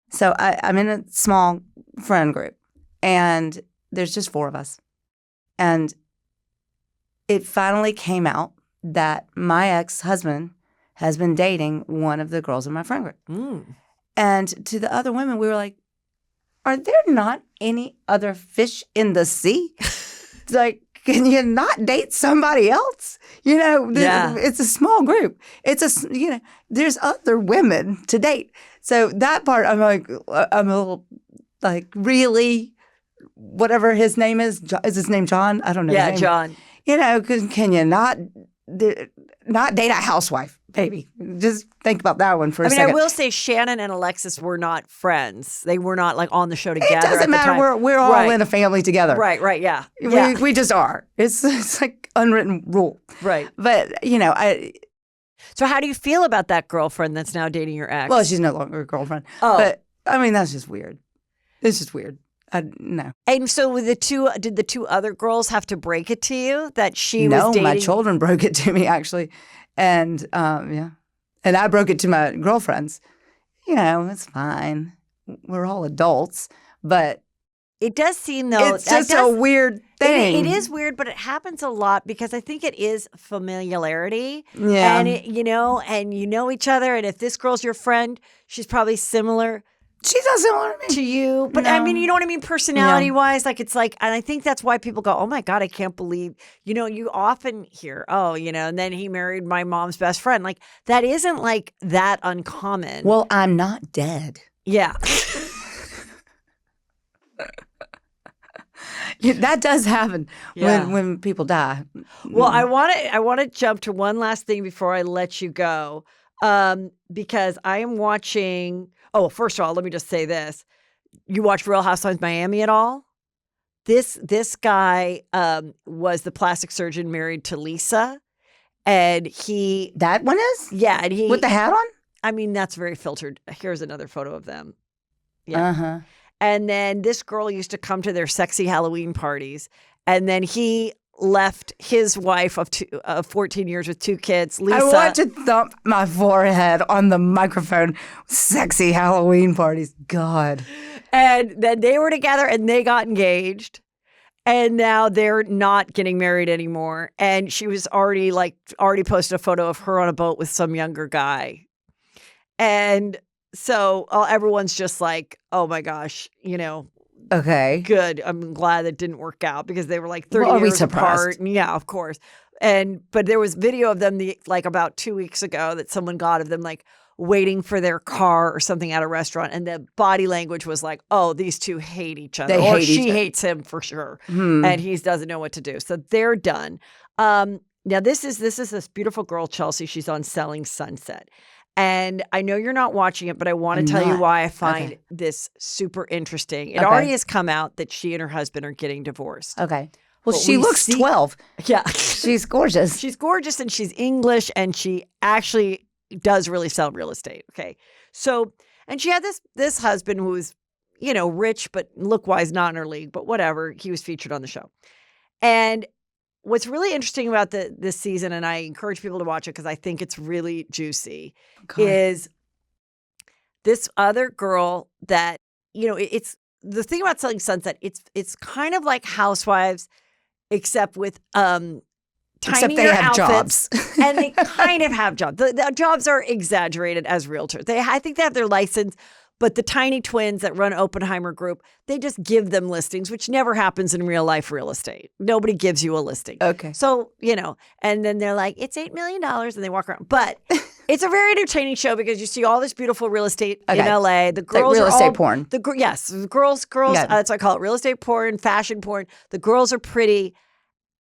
So I'm in a small friend group and there's just 4 of us. And it finally came out that my ex-husband has been dating one of the girls in my friend group. Mm. And to the other women, we were like, are there not any other fish in the sea? It's like, can you not date somebody else? It's a small group. There's other women to date. So that part, I'm a little like, really, whatever his name is his name John? I don't know. Yeah, John. Can you not date a housewife, baby? Just think about that one for a second. I will say Shannon and Alexis were not friends. They were not like on the show together. It doesn't matter. We're all in a family together. Right. Yeah. We just are. It's like unwritten rule. Right. But So how do you feel about that girlfriend that's now dating your ex? Well, she's no longer a girlfriend. Oh. But I mean, that's just weird. It's just weird. No. And so did the 2 other girls have to break it to you that she was dating? No, my children broke it to me actually. And and I broke it to my girlfriends. It's fine. We're all adults, but It does seem though It's just a weird thing. It is weird, but it happens a lot because I think it is familiarity. Yeah. And and you know each other. And if this girl's your friend, she's probably similar She's not similar to me. to you. But I No. mean, you know what I mean? Personality wise, like it's like, and I think that's why people go, oh my God, I can't believe, you often hear, and then he married my mom's best friend. Like that isn't like that uncommon. Well, I'm not dead. Yeah. That does happen Yeah. when people die. Well, I want to jump to one last thing before I let you go, because I am watching. Oh, first of all, let me just say this: you watch Real Housewives of Miami at all? This guy was the plastic surgeon married to Lisa, and he That one is? yeah, and he With the hat on? I mean, that's very filtered. Here's another photo of them. Yeah. Uh-huh. And then this girl used to come to their sexy Halloween parties. And then he left his wife of 14 years with 2 kids, Lisa. I want to thump my forehead on the microphone. Sexy Halloween parties. God. And then they were together and they got engaged. And now they're not getting married anymore. And she was already posted a photo of her on a boat with some younger guy. And so everyone's just like, oh my gosh, Okay. good. I'm glad it didn't work out because they were like 30 Well, are we years apart. surprised? And yeah, of course. But there was video of them about 2 weeks ago that someone got of them like waiting for their car or something at a restaurant. And the body language was like, oh, these two hate each other. They Or hate each she other. hates him for sure. Hmm. And he doesn't know what to do. So they're done. Now this is this beautiful girl, Chelsea. She's on Selling Sunset. And I know you're not watching it, but I want to tell you not. why I find Okay. this super interesting. It Okay. already has come out that she and her husband are getting divorced. Okay. Well, But she we looks see- 12. Yeah. She's gorgeous. She's gorgeous and she's English and she actually does really sell real estate. Okay. So, and she had this husband who was, rich, but look-wise not in her league, but whatever. He was featured on the show. And what's really interesting about this season, and I encourage people to watch it because I think it's really juicy, is this other girl that, it's the thing about Selling Sunset, it's kind of like Housewives, except with tinier Except they have outfits, jobs. and they kind of have jobs. The jobs are exaggerated as realtors. I think they have their license, but the tiny twins that run Oppenheimer Group, they just give them listings, which never happens in real life real estate. Nobody gives you a listing. Okay. So, and then they're like, it's $8 million, and they walk around. But it's a very entertaining show because you see all this beautiful real estate in Okay. LA. The It's like girls real are estate all, porn. Yes, the girls. Yeah. That's what I call it, real estate porn, fashion porn. The girls are pretty,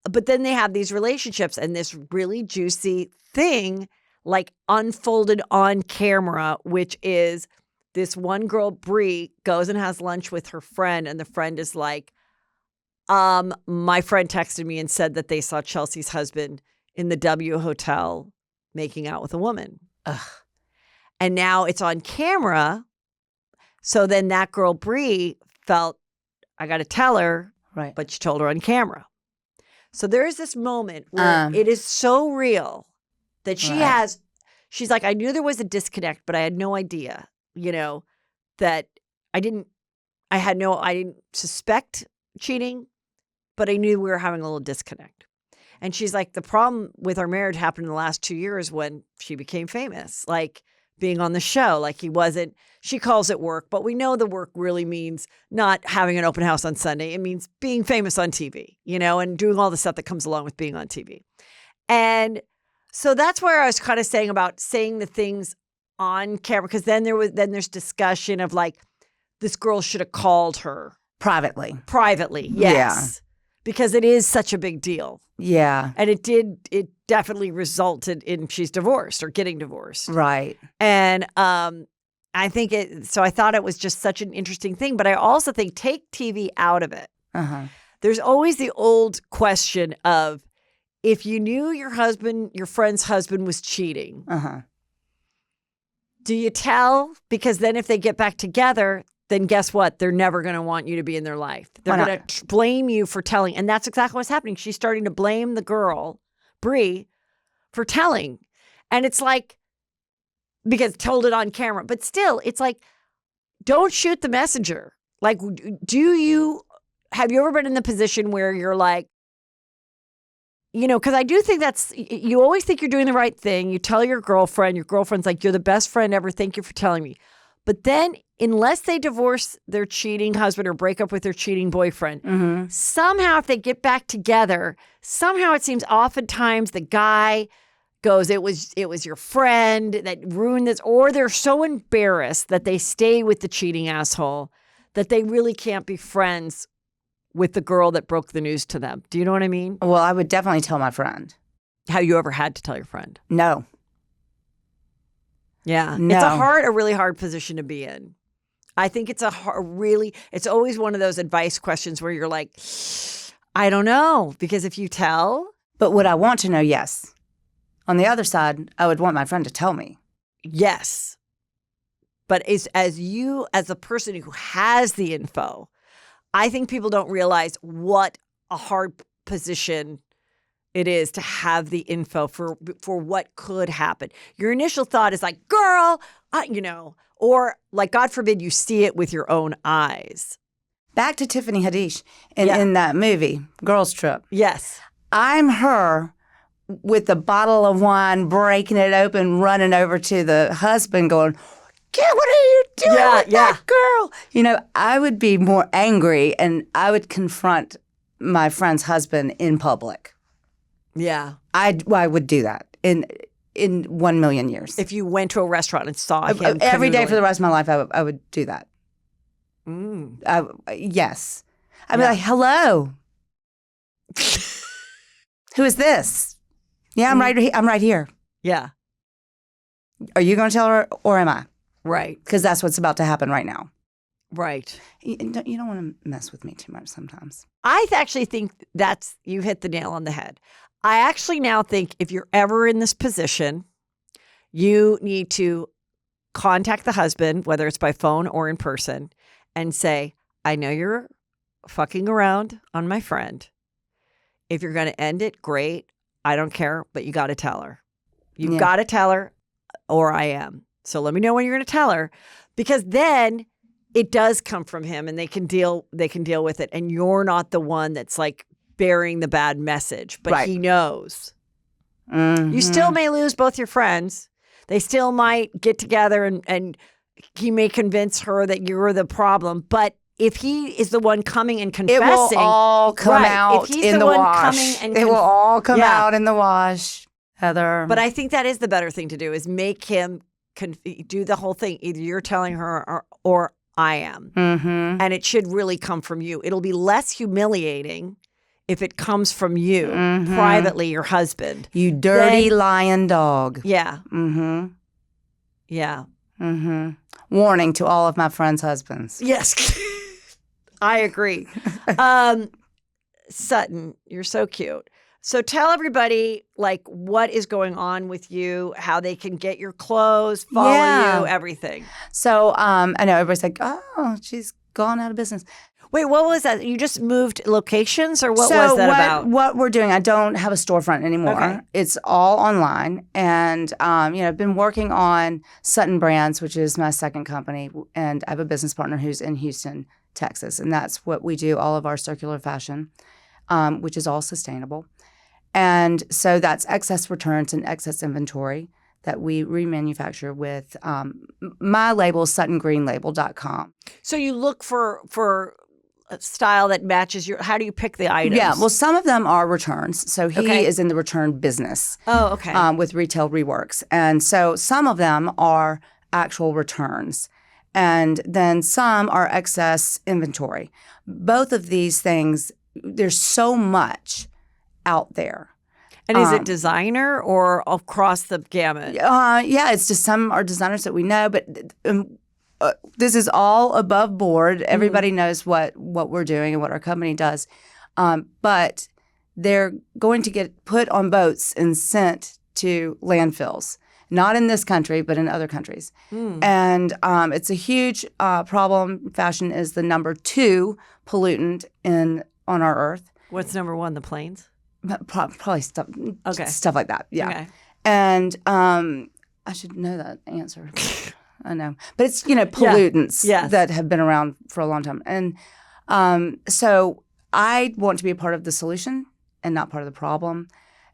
but then they have these relationships and this really juicy thing like unfolded on camera, which is this one girl, Bree, goes and has lunch with her friend, and the friend is like, my friend texted me and said that they saw Chelsea's husband in the W Hotel making out with a woman. Ugh. And now it's on camera. So then that girl, Bree, felt, I got to tell her, Right. but she told her on camera. So there is this moment where it is so real that she's like, I knew there was a disconnect, but I had no idea, that I didn't suspect cheating, but I knew we were having a little disconnect. And she's like, the problem with our marriage happened in the last 2 years when she became famous, like being on the show. Like she calls it work, but we know the work really means not having an open house on Sunday. It means being famous on TV, and doing all the stuff that comes along with being on TV. And so that's where I was kind of saying about saying the things on camera, because then there's discussion of like, this girl should have called her Privately. yes, because it is such a big deal. Yeah. And it definitely resulted in she's divorced or getting divorced. Right. And I think so I thought it was just such an interesting thing, but I also think take TV out of it. Uh-huh. There's always the old question of, if you knew your friend's husband was cheating, Uh-huh. do you tell? Because then if they get back together, then guess what? They're never going to want you to be in their life. They're Why going to blame you for telling. And that's exactly what's happening. She's starting to blame the girl, Bree, for telling. And it's like, because told it on camera. But still, it's like, don't shoot the messenger. Like, do you have you ever been in the position where you're like, because I do think you always think you're doing the right thing. You tell your girlfriend's like, you're the best friend ever. Thank you for telling me. But then unless they divorce their cheating husband or break up with their cheating boyfriend, somehow if they get back together, somehow it seems oftentimes the guy goes, it was your friend that ruined this, or they're so embarrassed that they stay with the cheating asshole that they really can't be friends with the girl that broke the news to them. Do you know what I mean? Well, I would definitely tell my friend. Have you ever had to tell your friend? No. Yeah. No. It's a really hard position to be in. I think it's it's always one of those advice questions where you're like, I don't know, because if you tell. But would I want to know? Yes. On the other side, I would want my friend to tell me. Yes. But as the person who has the info, I think people don't realize what a hard position it is to have the info for what could happen. Your initial thought is like, girl, or like, God forbid you see it with your own eyes. Back to Tiffany Haddish in that movie, Girls Trip. Yes. I'm her with a bottle of wine, breaking it open, running over to the husband going, what are you doing with that girl? I would be more angry and I would confront my friend's husband in public. Yeah. I would do that in 1 million years. If you went to a restaurant and saw him every day for the rest of my life, I would do that. Mm. Yes. I'd be like, hello. Who is this? Yeah, I'm right here. Yeah. Are you going to tell her or am I? Right. Because that's what's about to happen right now. Right. You don't want to mess with me too much sometimes. I actually think you hit the nail on the head. I actually now think if you're ever in this position, you need to contact the husband, whether it's by phone or in person, and say, I know you're fucking around on my friend. If you're going to end it, great. I don't care, but you got to tell her. You've got to tell her or I am. So let me know when you're going to tell her, because then it does come from him and they can deal with it. And you're not the one that's like bearing the bad message, but he knows. Mm-hmm. You still may lose both your friends. They still might get together and he may convince her that you're the problem. But if he is the one coming and confessing, it will all come out in the wash. It will all come out in the wash, Heather. But I think that is the better thing to do, is make him do the whole thing. Either you're telling her or I am. Mm-hmm. And it should really come from you. It'll be less humiliating if it comes from you, privately, your husband. You dirty lying dog. Yeah. Mm-hmm. Yeah. Mm-hmm. Warning to all of my friends' husbands. Yes. I agree. Sutton, you're so cute. So tell everybody, like, what is going on with you, how they can get your clothes, follow you, everything. So I know everybody's like, oh, she's gone out of business. Wait, what was that? You just moved locations, or what was that about? What we're doing, I don't have a storefront anymore. Okay. It's all online. And, I've been working on Sutton Brands, which is my second company. And I have a business partner who's in Houston, Texas. And that's what we do, all of our circular fashion, which is all sustainable. And so that's excess returns and excess inventory that we remanufacture with my label, SuttonGreenLabel.com. So you look for a style that matches how do you pick the items? Yeah, well, some of them are returns. So he is in the return business. Oh, okay. With Retail Reworks. And so some of them are actual returns. And then some are excess inventory. Both of these things, there's so much out there. And is it designer or across the gamut? Yeah, it's just some are designers that we know, but this is all above board. Everybody knows what we're doing and what our company does. But they're going to get put on boats and sent to landfills. Not in this country, but in other countries. And it's a huge problem. Fashion is the number 2 pollutant on our Earth. What's number 1, the planes? Probably stuff like that. Yeah. Okay. And I should know that answer. I know. But it's, pollutants that have been around for a long time. And so I want to be a part of the solution and not part of the problem.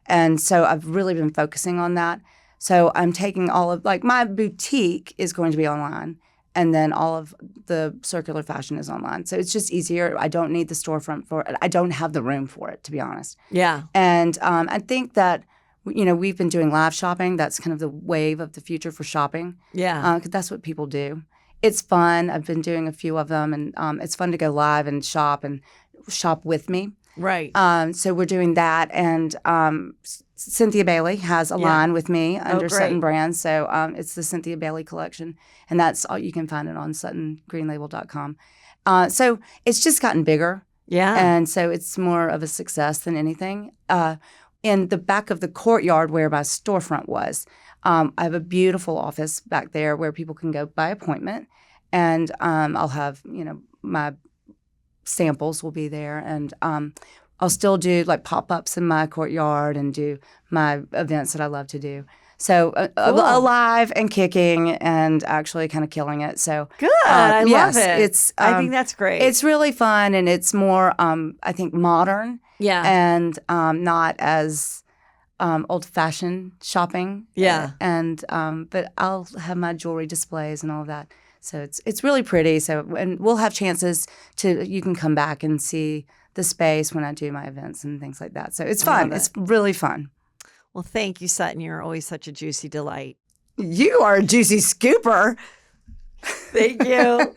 And so I've really been focusing on that. So I'm taking all of, like, my boutique is going to be online, and then all of the circular fashion is online. So it's just easier. I don't need the storefront for it. I don't have the room for it, to be honest. Yeah. And I think that, we've been doing live shopping. That's kind of the wave of the future for shopping. Yeah. 'Cause that's what people do. It's fun. I've been doing a few of them, and it's fun to go live and shop with me. Right. So we're doing that, and Cynthia Bailey has a line with me under great. Sutton Brands. So it's the Cynthia Bailey collection, and that's all. You can find it on SuttonGreenLabel.com. So it's just gotten bigger, Yeah. and so it's more of a success than anything. In the back of the courtyard where my storefront was, I have a beautiful office back there where people can go by appointment, and I'll have my samples will be there, and I'll still do like pop-ups in my courtyard and do my events that I love to do. So Cool. alive and kicking and actually kind of killing it. So Good. I yes, love it. It's I think that's great. It's really fun, and it's more I think modern yeah. and not as old-fashioned shopping. Yeah. And but I'll have my jewelry displays and all of that. So it's really pretty. So, and we'll have chances you can come back and see the space when I do my events and things like that. So it's fun. It's really fun. Well, thank you, Sutton. You're always such a juicy delight. You are a juicy scooper. Thank you.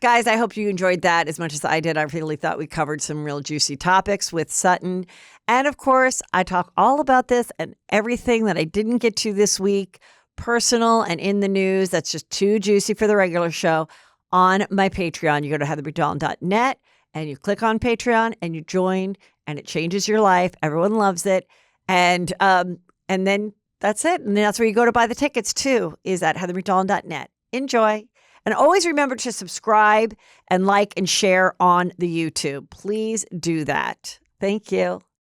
Guys, I hope you enjoyed that as much as I did. I really thought we covered some real juicy topics with Sutton. And of course, I talk all about this and everything that I didn't get to this week, personal and in the news, that's just too juicy for the regular show, on my Patreon. You go to heathermcdonald.net and you click on Patreon and you join, and it changes your life. Everyone loves it. And then that's it. And that's where you go to buy the tickets too, is at heathermcdonald.net. Enjoy. And always remember to subscribe and like and share on the YouTube. Please do that. Thank you.